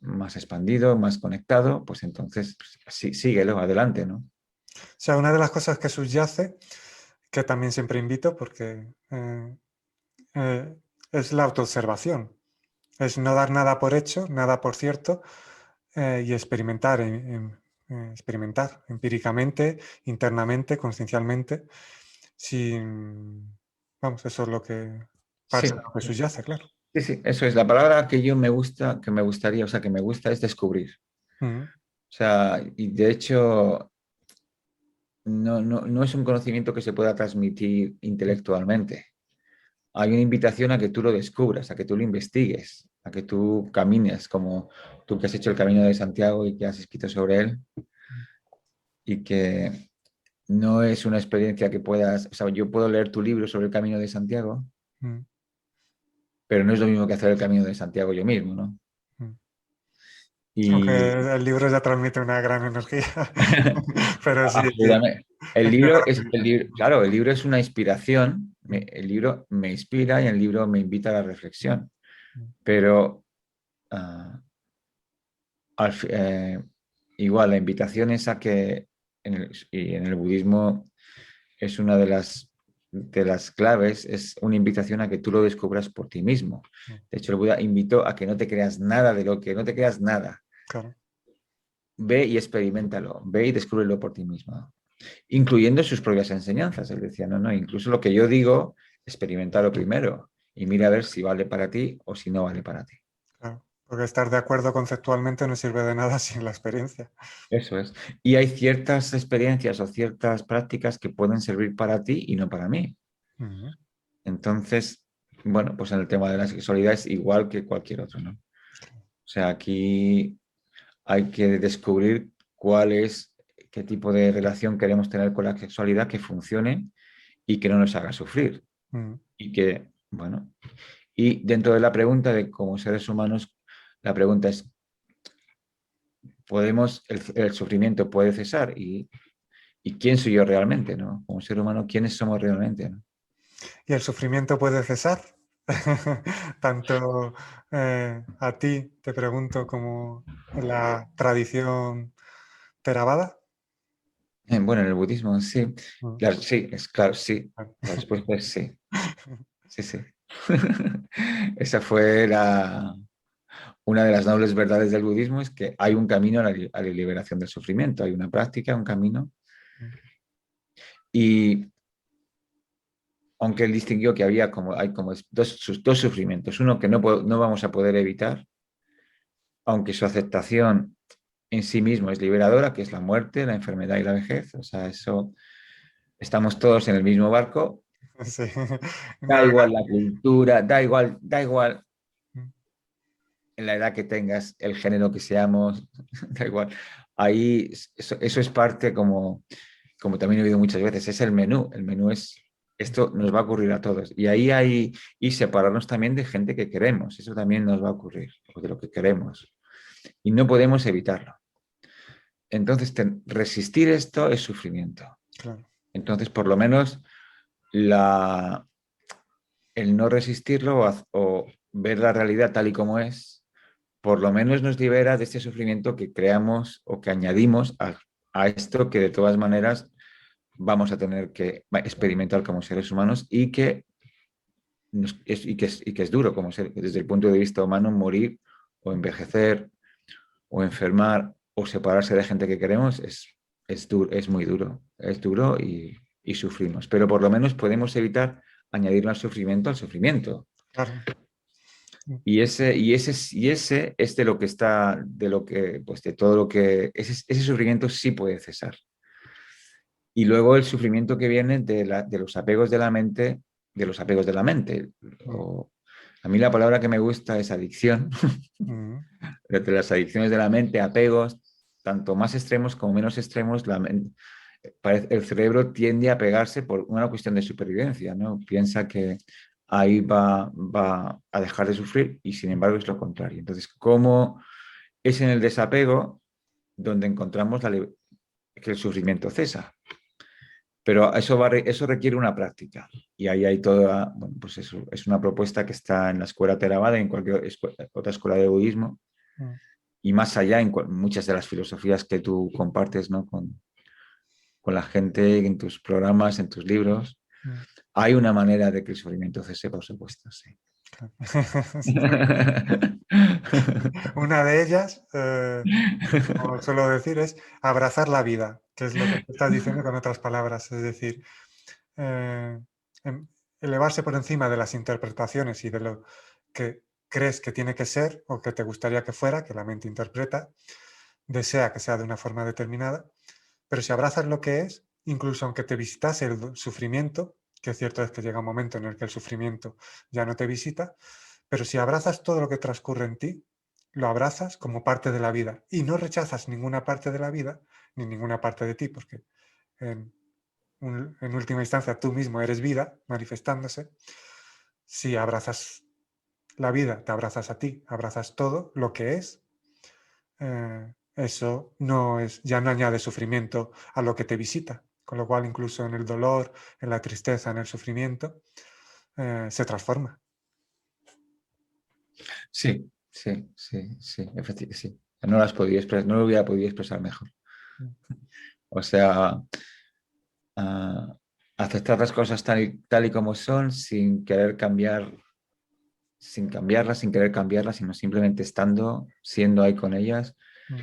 más expandido, más conectado, pues entonces pues, sí, síguelo, adelante, ¿no? O sea, una de las cosas que subyace, que también siempre invito, porque es la autoobservación. Es no dar nada por hecho, nada por cierto, y experimentar, experimentar empíricamente, internamente, conciencialmente, sin... Vamos, eso es lo que parte de Sí, lo que subyace, claro. sí, sí, eso es. La palabra que me gusta, que me gustaría, o sea, que me gusta es descubrir. Mm, O sea, y de hecho no es un conocimiento que se pueda transmitir mm, intelectualmente. Hay una invitación a que tú lo descubras, a que tú lo investigues, a que tú camines, como tú que has hecho el Camino de Santiago y que has escrito sobre él, y que no es una experiencia que puedas, o sea, yo puedo leer tu libro sobre el Camino de Santiago, mm, pero no es lo mismo que hacer el Camino de Santiago yo mismo, ¿no? mm. Aunque Y el libro ya transmite una gran energía, pero sí, sí, absolutamente. El hay que libro es, recibirlo. claro, el libro es una inspiración, Mm, el libro me inspira y el libro me invita a la reflexión, mm, pero uh, al, igual, la invitación es a que, y en el budismo es una de las claves, es una invitación a que tú lo descubras por ti mismo. mm, De hecho, el Buda invitó a que no te creas nada de lo que, no te creas nada. claro. Ve y experiméntalo, ve y descúbrelo por ti mismo, incluyendo sus propias enseñanzas. Él decía, no, incluso lo que yo digo, experimentalo primero y mira a ver si vale para ti o si no vale para ti. Claro, porque estar de acuerdo conceptualmente no sirve de nada sin la experiencia. Eso es. Y hay ciertas experiencias o ciertas prácticas que pueden servir para ti y no para mí. Ujú. Entonces, bueno, pues en el tema de la sexualidad es igual que cualquier otro, ¿no? O sea, aquí hay que descubrir qué tipo de relación queremos tener con la sexualidad que funcione y que no nos haga sufrir. Mm, Y que, bueno, y dentro de la pregunta de como seres humanos, la pregunta es, el sufrimiento puede cesar? ¿Y quién soy yo realmente, no? Como ser humano, ¿quiénes somos realmente, no? ¿Y el sufrimiento puede cesar? Tanto a ti, te pregunto, como en la tradición Theravada. Bueno, en el budismo, sí. Mm, Sí, es claro, sí. claro. La respuesta es sí. Sí, sí. Esa fue una de las nobles verdades del budismo, es que hay un camino a la liberación del sufrimiento, hay una práctica, un camino Y aunque él distinguió que hay como dos sufrimientos, uno que no vamos a poder evitar, aunque su aceptación en sí mismo es liberadora, que es la muerte, la enfermedad y la vejez. O sea, eso, estamos todos en el mismo barco. Sí. Da No, igual la cultura, da igual mm, en la edad que tengas, el género que seamos, da igual. Ahí eso es parte como también he oído muchas veces, es el menú. El menú es, esto nos va a ocurrir a todos. Y ahí hay, y separarnos también de gente que queremos, eso también nos va a ocurrir, o de lo que queremos. Y no podemos evitarlo. Entonces, resistir esto es sufrimiento. claro. Entonces, por lo menos, la, el no resistirlo o ver la realidad tal y como es, por lo menos nos libera de este sufrimiento que creamos o que añadimos a esto que de todas maneras vamos a tener que experimentar como seres humanos y que es duro como desde el punto de vista humano morir o envejecer o enfermar o separarse de gente que queremos es muy duro, es duro y sufrimos, pero por lo menos podemos evitar añadir al sufrimiento. Claro. Y ese es de lo que está, de lo que, pues de todo lo que, ese sufrimiento sí puede cesar. Y luego el sufrimiento que viene de los apegos de la mente, de los apegos de la mente. O, a mí la palabra que me gusta es adicción, Mm, de las adicciones de la mente, apegos, tanto más extremos como menos extremos, el cerebro tiende a pegarse por una cuestión de supervivencia, ¿no? Piensa que ahí va a dejar de sufrir y sin embargo es lo contrario. Entonces, ¿cómo es en el desapego donde encontramos que el sufrimiento cesa? Pero eso requiere una práctica. Y ahí hay toda, bueno, pues eso es una propuesta que está en la escuela Theravada y en cualquier otra escuela de budismo. mm, Y más allá en muchas de las filosofías que tú compartes, ¿no? con la gente, en tus programas, en tus libros. mm, Hay una manera de que el sufrimiento cese, por supuesto, sí. claro. Una de ellas, como suelo decir, es abrazar la vida, que es lo que tú estás diciendo con otras palabras. Es decir, eh, elevarse por encima de las interpretaciones y de lo que crees que tiene que ser o que te gustaría que fuera, que la mente interpreta, desea que sea de una forma determinada, pero si abrazas lo que es, incluso aunque te visitase el sufrimiento, que es cierto es que llega un momento en el que el sufrimiento ya no te visita, pero si abrazas todo lo que transcurre en ti, lo abrazas como parte de la vida y no rechazas ninguna parte de la vida ni ninguna parte de ti, porque en, en última instancia tú mismo eres vida manifestándose. Si abrazas la vida, te abrazas a ti, abrazas todo lo que es, eso no es, ya no añade sufrimiento a lo que te visita, con lo cual incluso en el dolor, en la tristeza, en el sufrimiento, se transforma. Sí, sí, sí, sí, efectivamente, sí. No lo hubiera podido expresar mejor. O sea, aceptar las cosas tal y como son sin querer sin cambiarlas, sin querer cambiarlas, sino simplemente estando, siendo ahí con ellas, Mm,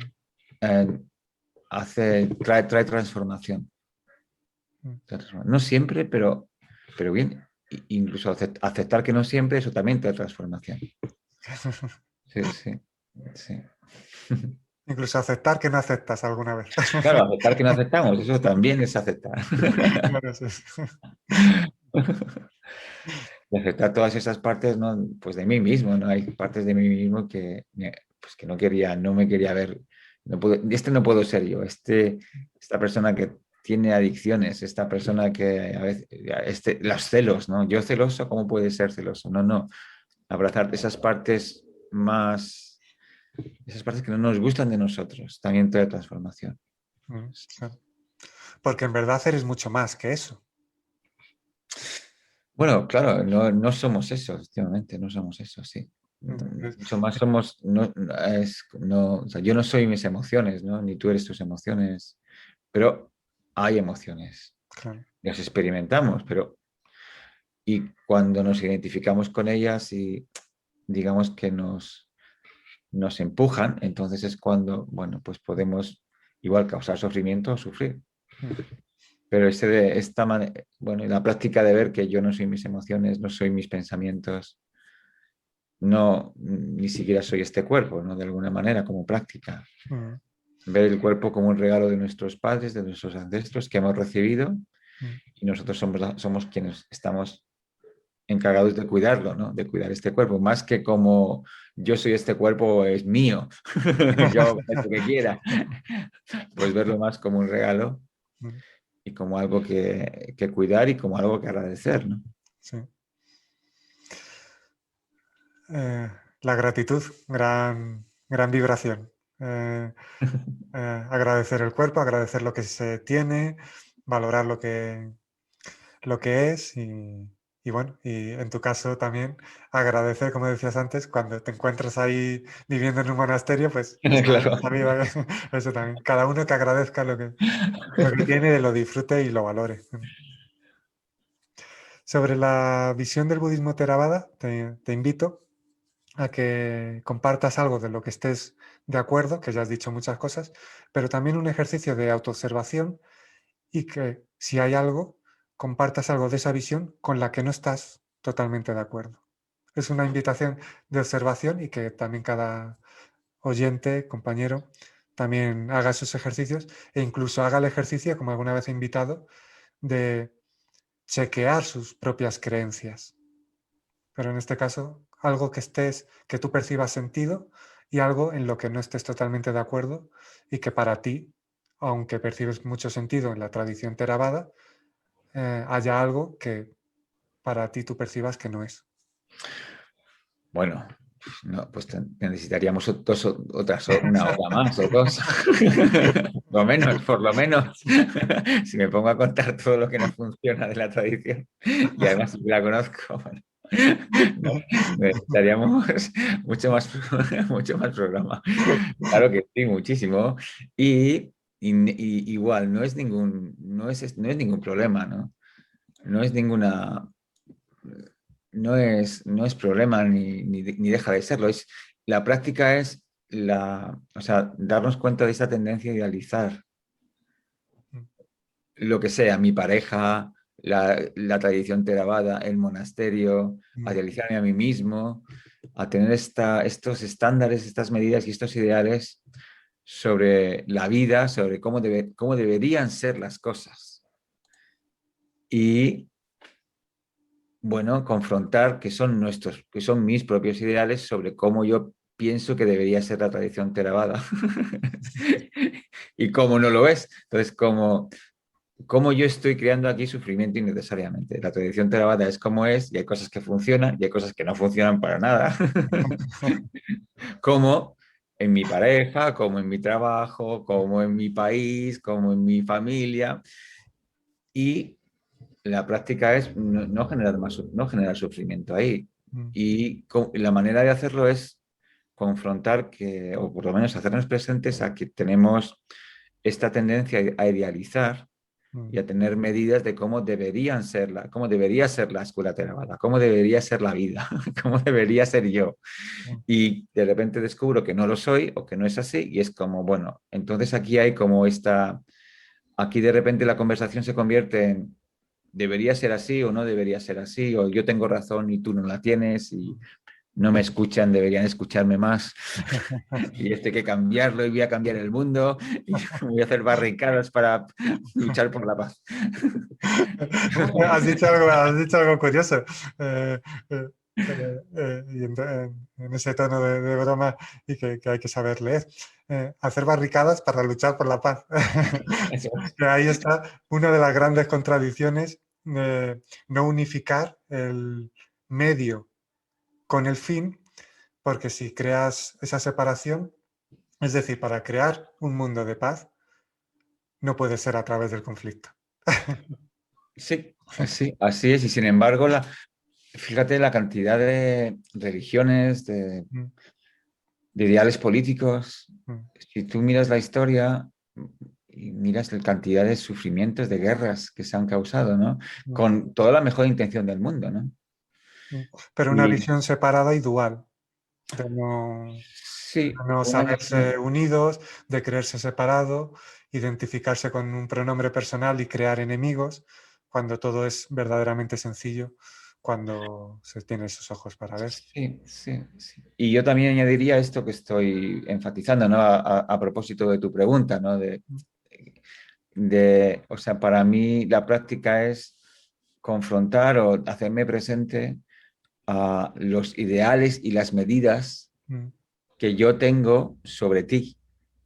eh, trae transformación. mm. No siempre, pero bien. Incluso aceptar que no siempre, eso también trae transformación. Sí, sí, sí. Incluso aceptar que no aceptas alguna vez. Claro, aceptar que no aceptamos, eso también es aceptar. Claro, sí. Y aceptar todas esas partes, ¿no? Pues de mí mismo, ¿no? Hay partes de mí mismo pues que no me quería ver. No puedo ser yo, esta persona que tiene adicciones, esta persona que a veces, los celos, ¿no? Yo celoso, ¿cómo puede ser celoso? No, no. Abrazar esas partes que no nos gustan de nosotros, también trae transformación. Claro. Porque en verdad eres mucho más que eso. Bueno, claro, no somos eso, efectivamente, no somos eso, sí. Entonces, Mucho más somos, o sea, yo no soy mis emociones, ¿no? Ni tú eres tus emociones, pero hay emociones, claro. las experimentamos, y cuando nos identificamos con ellas y digamos que nos empujan, entonces es cuando, bueno, pues podemos igual causar sufrimiento o sufrir. Pero bueno, y la práctica de ver que yo no soy mis emociones, no soy mis pensamientos, no, ni siquiera soy este cuerpo, ¿no? De alguna manera, como práctica. Mm, Ver el cuerpo como un regalo de nuestros padres, de nuestros ancestros que hemos recibido mm. y nosotros somos quienes estamos encargados de cuidarlo, ¿no? De cuidar este cuerpo, más que como yo soy este cuerpo, es mío, yo hago con él lo que quiera, pues verlo más como un regalo Mm, y como algo que cuidar y como algo que agradecer, ¿no? sí. La gratitud, gran vibración. Eh, Agradecer el cuerpo, agradecer lo que se tiene, valorar lo que es y bueno, y en tu caso también agradecer, como decías antes, cuando te encuentras ahí viviendo en un monasterio, pues Claro. eso también. Cada uno que agradezca lo que tiene, lo disfrute y lo valore. Sobre la visión del budismo Theravada, te invito a que compartas algo de lo que estés de acuerdo, que ya has dicho muchas cosas, pero también un ejercicio de autoobservación y que si hay algo, compartas algo de esa visión con la que no estás totalmente de acuerdo. Es una invitación de observación y que también cada oyente, compañero, también haga esos ejercicios e incluso haga el ejercicio, como alguna vez he invitado, de chequear sus propias creencias. Pero en este caso, algo que tú percibas sentido y algo en lo que no estés totalmente de acuerdo y que para ti, aunque percibes mucho sentido en la tradición Theravada, haya algo que para ti tú percibas que no es. Bueno, no, pues necesitaríamos una hora más o dos. Por lo menos, si me pongo a contar todo lo que no funciona de la tradición y además si la conozco, bueno, no, necesitaríamos mucho más programa. Claro que sí, muchísimo. Igual, no es ningún problema, ¿no? No es ninguna, no es problema ni deja de serlo. La práctica es o sea, darnos cuenta de esa tendencia a idealizar lo que sea, mi pareja, la tradición Theravada, el monasterio, a idealizarme a mí mismo, a tener estos estándares, estas medidas y estos ideales sobre la vida, sobre cómo deberían ser las cosas. Y bueno, confrontar que son mis propios ideales sobre cómo yo pienso que debería ser la tradición Theravada y cómo no lo es. Entonces, cómo yo estoy creando aquí sufrimiento innecesariamente. La tradición Theravada es como es y hay cosas que funcionan y hay cosas que no funcionan para nada. Como en mi pareja, como en mi trabajo, como en mi país, como en mi familia. Y la práctica es no generar sufrimiento ahí. Y la manera de hacerlo es confrontar o por lo menos hacernos presentes a que tenemos esta tendencia a idealizar y a tener medidas de cómo debería ser la escuela Theravada, cómo debería ser la vida, cómo debería ser yo. Y de repente descubro que no lo soy o que no es así y es como, bueno, entonces aquí hay como aquí de repente la conversación se convierte en debería ser así o no debería ser así, o yo tengo razón y tú no la tienes y no me escuchan, deberían escucharme más y esto hay que cambiarlo y voy a cambiar el mundo y voy a hacer barricadas para luchar por la paz. Has dicho algo curioso. Eh, eh, y en ese tono de broma y que hay que saber leer. Hacer barricadas para luchar por la paz. Eso es. Que ahí está una de las grandes contradicciones, no unificar el medio con el fin, porque si creas esa separación, es decir, para crear un mundo de paz, no puede ser a través del conflicto. Sí, así es. Y sin embargo, fíjate la cantidad de religiones, Mm, de ideales políticos. mm, Si tú miras la historia y miras la cantidad de sufrimientos, de guerras que se han causado, ¿no? mm, Con toda la mejor intención del mundo, ¿no? Pero una Y visión separada y dual. de no, Sí, de no una saberse unidos, de creerse separado, identificarse con un pronombre personal y crear enemigos, cuando todo es verdaderamente sencillo, cuando se tiene esos ojos para ver. sí, sí, sí. Y yo también añadiría esto que estoy enfatizando, ¿no? A propósito de tu pregunta, ¿no? O sea, para mí la práctica es confrontar o hacerme presente a los ideales y las medidas Mm, que yo tengo sobre ti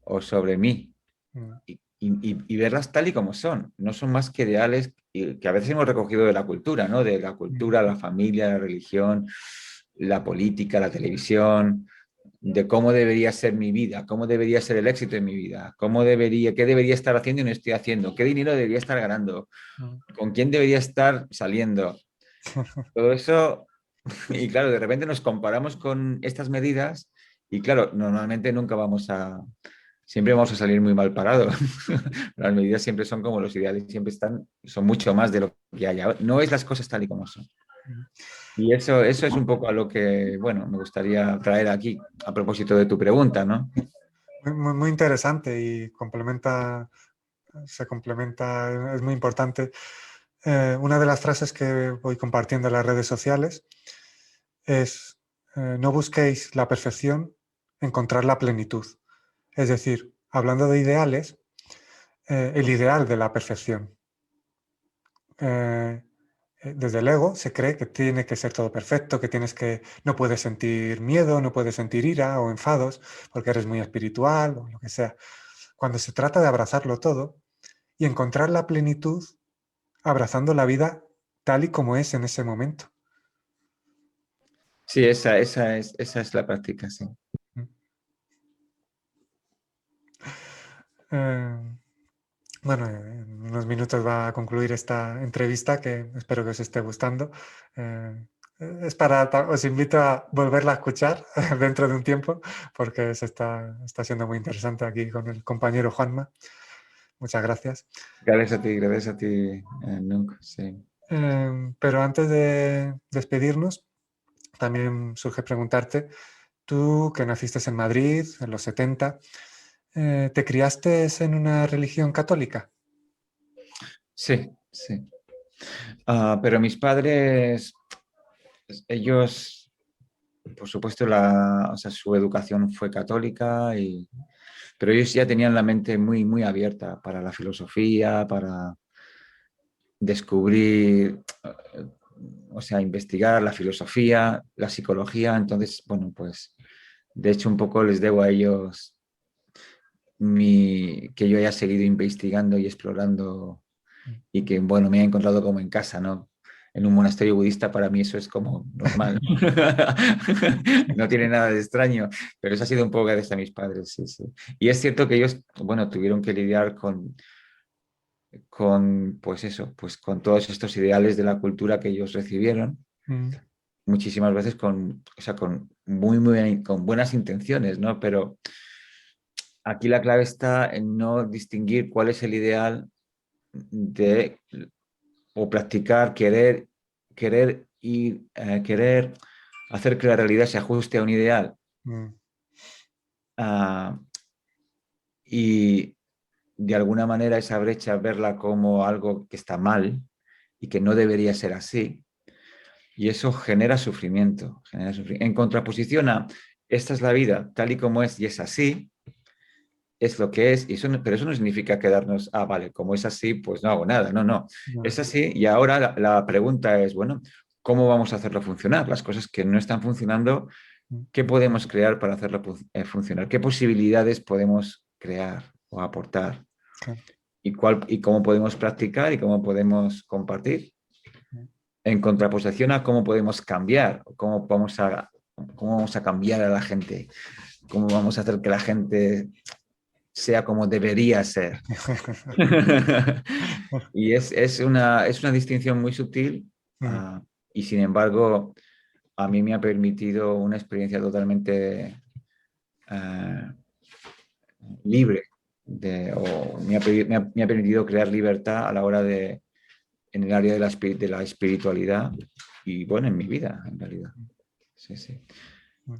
o sobre mí mm, y verlas tal y como son. No son más que ideales que a veces hemos recogido de la cultura, ¿no? De la mm, cultura, la familia, la religión, la política, la televisión, de cómo debería ser mi vida, cómo debería ser el éxito en mi vida, qué debería estar haciendo y no estoy haciendo, qué dinero debería estar ganando, mm. con quién debería estar saliendo. Todo eso, y claro, de repente nos comparamos con estas medidas y claro, normalmente siempre vamos a salir muy mal parados. Las medidas siempre son como los ideales, siempre son mucho más de lo que hay. No es las cosas tal y como son. Y eso es un poco a lo que, bueno, me gustaría traer aquí a propósito de tu pregunta, ¿no? Muy interesante y se complementa, es muy importante. Una de las frases que voy compartiendo en las redes sociales es, no busquéis la perfección, encontrar la plenitud. Es decir, hablando de ideales, el ideal de la perfección. Eh, Desde el ego se cree que tiene que ser todo perfecto, no puedes sentir miedo, no puedes sentir ira o enfados porque eres muy espiritual o lo que sea. Cuando se trata de abrazarlo todo y encontrar la plenitud abrazando la vida tal y como es en ese momento. Sí, esa es la práctica, sí. Eh, bueno, en unos minutos va a concluir esta entrevista que espero que os esté gustando. Os invito a volverla a escuchar dentro de un tiempo porque está siendo muy interesante aquí con el compañero Juanma. Muchas gracias. Gracias a ti, Nuc, sí. Pero antes de despedirnos, también surge preguntarte, tú que naciste en Madrid en los 70, ¿te criaste en una religión católica? Sí, sí. Pero mis padres, ellos, por supuesto, o sea, su educación fue católica, pero ellos ya tenían la mente muy, muy abierta para la filosofía, para descubrir, o sea, investigar la filosofía, la psicología. Entonces, bueno, pues de hecho un poco les debo a ellos que yo haya seguido investigando y explorando y que, bueno, me haya encontrado como en casa, ¿no? En un monasterio budista para mí eso es como normal. No tiene nada de extraño, pero eso ha sido un poco gracias a mis padres, sí, sí. Y es cierto que ellos, bueno, tuvieron que lidiar pues eso, pues con todos estos ideales de la cultura que ellos recibieron, Mm, muchísimas veces o sea, con con buenas intenciones, ¿no? Pero aquí la clave está en no distinguir cuál es el ideal de o practicar, querer hacer que la realidad se ajuste a un ideal. mm, Ah, y de alguna manera esa brecha verla como algo que está mal y que no debería ser así. Y eso En contraposición a esta es la vida tal y como es y es así, es lo que es, pero eso no significa quedarnos, vale, como es así, pues no hago nada. No, no. no, Es así y ahora la pregunta es, bueno, ¿cómo vamos a hacerlo funcionar? Las cosas que no están funcionando, mm, ¿qué podemos crear para hacerlo funcionar? ¿Qué posibilidades podemos crear o aportar? claro, Y cómo podemos practicar y cómo podemos compartir? mm, En contraposición a cómo podemos cambiar, cómo vamos a cambiar a la gente, cómo vamos a hacer que la gente sea como debería ser. Y es una distinción muy sutil, mm, y sin embargo a mí me ha permitido una experiencia totalmente ah, libre o me ha permitido crear libertad a la hora en el área de la espiritualidad y bueno, en mi vida en realidad. Sí, sí. mm.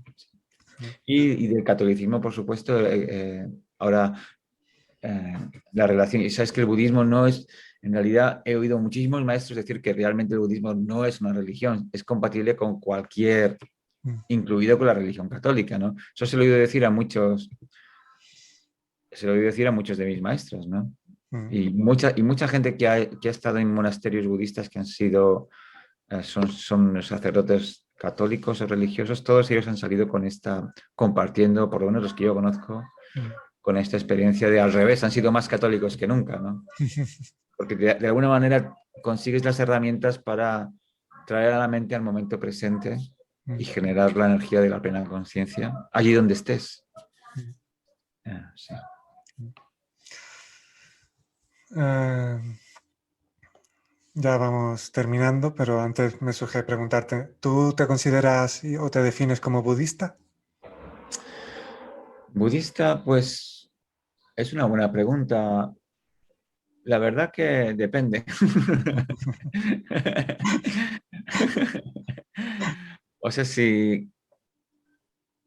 Y del catolicismo, por supuesto, ahora la relación, y sabes que el budismo no es, en realidad he oído muchísimos maestros decir que realmente el budismo no es una religión, es compatible con cualquier, incluido con la religión católica, ¿no? Eso se lo he oído decir a muchos, se lo he oído decir a muchos de mis maestros, ¿no? Y mucha gente que ha estado en monasterios budistas que han sido, son sacerdotes católicos o religiosos, todos ellos han salido con esta, compartiendo, por lo menos los que yo conozco, con esta experiencia de al revés, han sido más católicos que nunca, ¿no? Porque de alguna manera consigues las herramientas para traer a la mente al momento presente y generar la energía de la plena conciencia allí donde estés. Sí. Ya vamos terminando, pero antes me surge preguntarte, ¿tú te consideras o te defines como budista? Budista, pues es una buena pregunta. La verdad que depende. O sea, si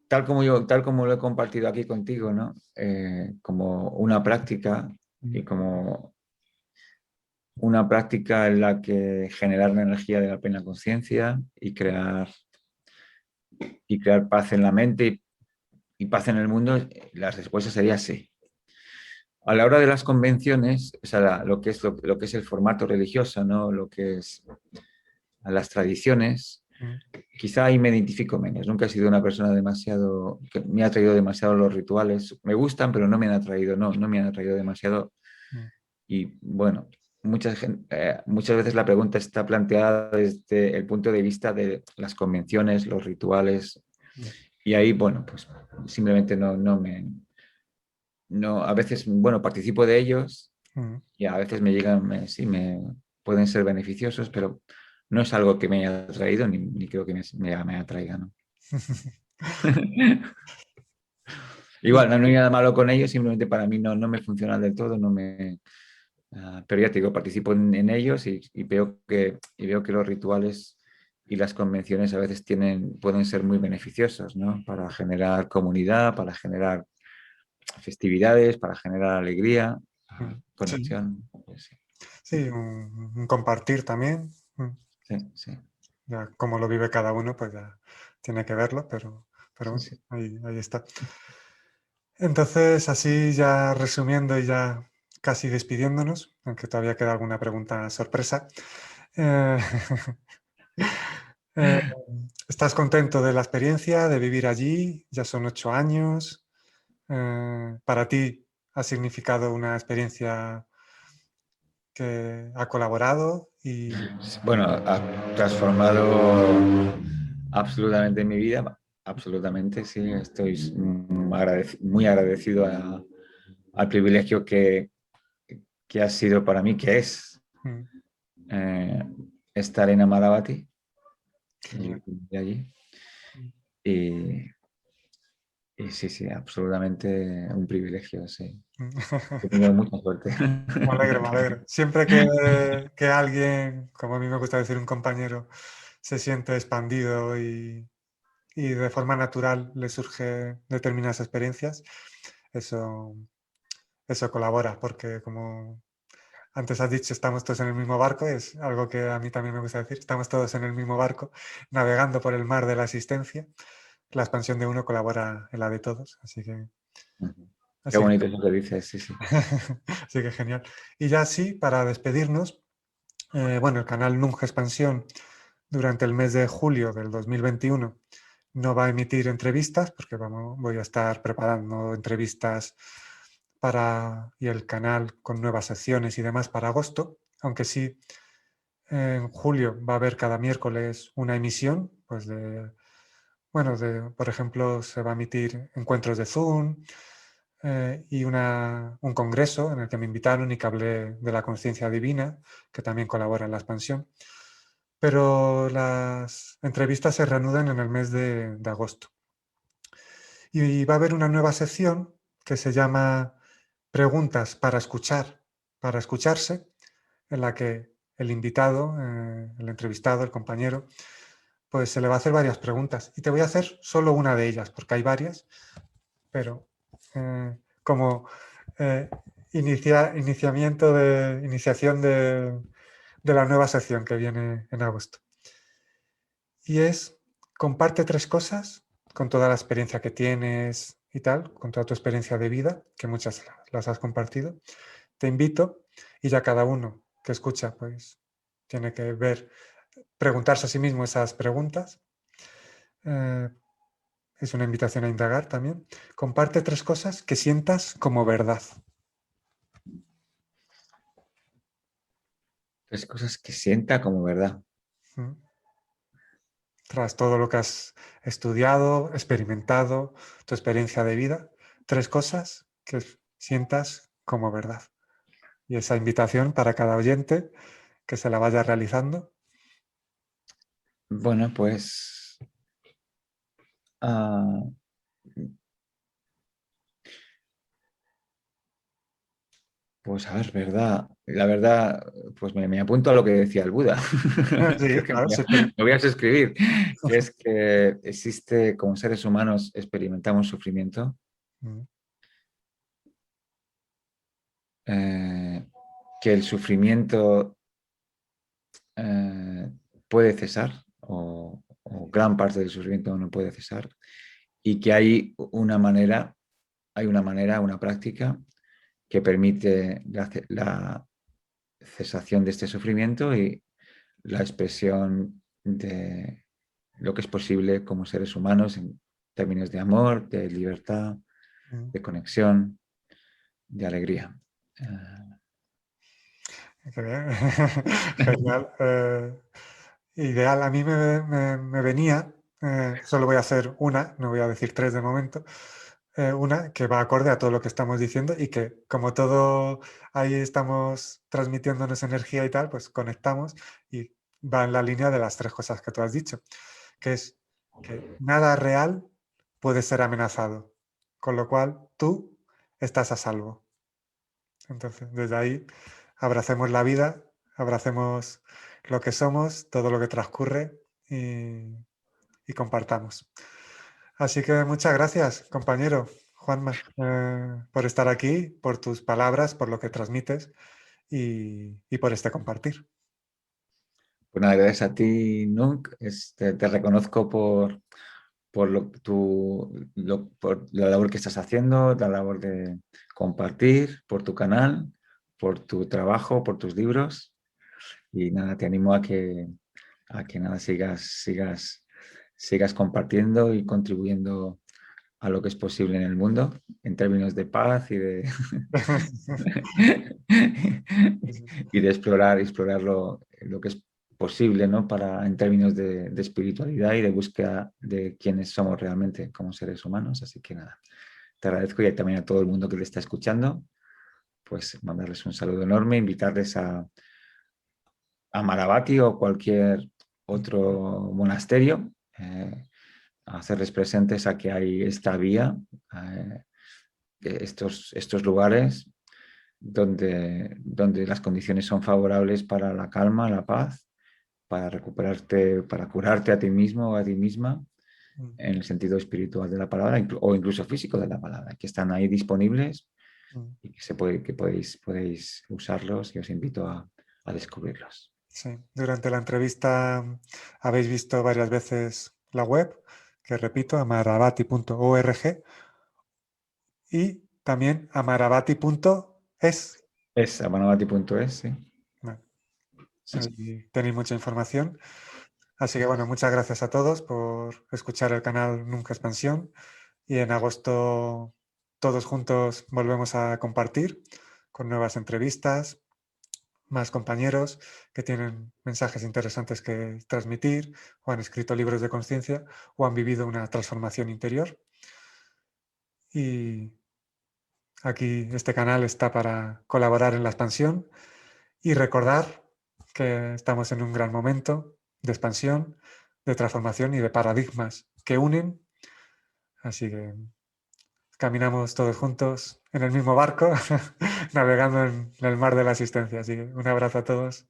tal como lo he compartido aquí contigo, ¿no? Como una práctica y como una práctica en la que generar la energía de la plena conciencia y crear paz en la mente y paz en el mundo, la respuesta sería sí. A la hora de las convenciones, o sea, lo que es el formato religioso, ¿no? Lo que es las tradiciones, quizá ahí me identifico menos. Nunca he sido una persona que me ha atraído demasiado los rituales. Me gustan, pero no me han atraído, no me han atraído demasiado. Y bueno, muchas veces la pregunta está planteada desde el punto de vista de las convenciones, los rituales. Y ahí, bueno, pues simplemente a veces, bueno, participo de ellos y a veces me llegan, sí, me pueden ser beneficiosos, pero no es algo que me haya atraído ni creo que me atraiga, ¿no? Igual, no hay nada malo con ellos, simplemente para mí no me funcionan del todo, pero ya te digo, participo en ellos y veo que los rituales y las convenciones a veces pueden ser muy beneficiosos, ¿no? Para generar comunidad, para generar festividades, para generar alegría, conexión. Sí, un compartir también. Sí. Ya, cómo lo vive cada uno, pues ya tiene que verlo, pero bueno, Sí. ahí está. Entonces, así ya resumiendo y ya casi despidiéndonos, aunque todavía queda alguna pregunta sorpresa. eh, ¿Estás contento de la experiencia, de vivir allí? Ya son 8 años. ¿Para ti ha significado una experiencia que ha colaborado? Bueno, ha transformado absolutamente mi vida, absolutamente, sí. Estoy muy agradecido al privilegio que ha sido para mí, que es estar en Amaravati, de allí. Y sí, absolutamente un privilegio, sí. He tenido mucha suerte. Me alegro, me alegro. Siempre que alguien, como a mí me gusta decir un compañero, se siente expandido y de forma natural le surge determinadas experiencias, eso colabora, porque como antes has dicho, estamos todos en el mismo barco, es algo que a mí también me gusta decir, estamos todos en el mismo barco, navegando por el mar de la existencia. La expansión de uno colabora en la de todos, así que... Qué bonito eso que dices, sí. Así que genial. Y ya sí, para despedirnos, bueno, el canal Nunja Expansión durante el mes de julio del 2021 no va a emitir entrevistas porque voy a estar preparando entrevistas y el canal con nuevas secciones y demás para agosto, aunque sí en julio va a haber cada miércoles una emisión, pues por ejemplo, se va a emitir encuentros de Zoom y un congreso en el que me invitaron y que hablé de la conciencia divina, que también colabora en la expansión. Pero las entrevistas se reanudan en el mes de agosto. Y va a haber una nueva sección que se llama Preguntas para escuchar, para escucharse, en la que el invitado, el entrevistado, el compañero, pues se le va a hacer varias preguntas. Y te voy a hacer solo una de ellas, porque hay varias, pero como iniciación de la nueva sección que viene en agosto. Y es, comparte 3 cosas con toda la experiencia que tienes y tal, con toda tu experiencia de vida, que muchas las has compartido. Te invito, y ya cada uno que escucha, pues tiene que preguntarse a sí mismo esas preguntas. Es una invitación a indagar también. Comparte 3 cosas que sientas como verdad. 3 cosas que sienta como verdad. ¿Mm? Tras todo lo que has estudiado, experimentado, tu experiencia de vida, 3 cosas que sientas como verdad. Y esa invitación para cada oyente que se la vaya realizando. Bueno, pues pues a ver, verdad. La verdad, pues me apunto a lo que decía el Buda. Sí, Creo que claro, sí. me voy a suscribir, que es que existe, como seres humanos, experimentamos sufrimiento, Mm, que el sufrimiento puede cesar, o gran parte del sufrimiento no puede cesar, y que hay una manera, una práctica que permite la cesación de este sufrimiento y la expresión de lo que es posible como seres humanos en términos de amor, de libertad, mm. de conexión, de alegría. Qué bien. Genial. Ideal. A mí me venía, solo voy a hacer una, no voy a decir 3 de momento, una que va acorde a todo lo que estamos diciendo y que como todo ahí estamos transmitiéndonos energía y tal, pues conectamos y va en la línea de las 3 cosas que tú has dicho, que es que nada real puede ser amenazado, con lo cual tú estás a salvo. Entonces, desde ahí, abracemos la vida, abracemos lo que somos, todo lo que transcurre y compartamos. Así que muchas gracias, compañero Juanma, por estar aquí, por tus palabras, por lo que transmites y por este compartir. Pues nada, gracias a ti, Nunk. Te reconozco por la labor que estás haciendo, la labor de compartir, por tu canal, por tu trabajo, por tus libros. Y nada, te animo a que nada, sigas compartiendo y contribuyendo a lo que es posible en el mundo en términos de paz y de, y de explorar lo que es posible, ¿no? En términos de espiritualidad y de búsqueda de quiénes somos realmente como seres humanos. Así que nada, te agradezco y también a todo el mundo que le está escuchando, pues mandarles un saludo enorme, invitarles a Maravati o cualquier otro monasterio, a hacerles presentes a que hay esta vía, eh, estos lugares donde las condiciones son favorables para la calma, la paz, para recuperarte, para curarte a ti mismo o a ti misma, en el sentido espiritual de la palabra o incluso físico de la palabra, que están ahí disponibles y que podéis usarlos y os invito a descubrirlos. Sí. Durante la entrevista habéis visto varias veces la web, que repito, amaravati.org y también amaravati.es. Es amanabati.es, sí. Bueno, Sí. ahí tenéis mucha información. Así que bueno, muchas gracias a todos por escuchar el canal Nunca Expansión y en agosto todos juntos volvemos a compartir con nuevas entrevistas, más compañeros que tienen mensajes interesantes que transmitir o han escrito libros de conciencia o han vivido una transformación interior. Y aquí este canal está para colaborar en la expansión y recordar que estamos en un gran momento de expansión, de transformación y de paradigmas que unen. Así que caminamos todos juntos en el mismo barco, navegando en el mar de la existencia. Así que un abrazo a todos.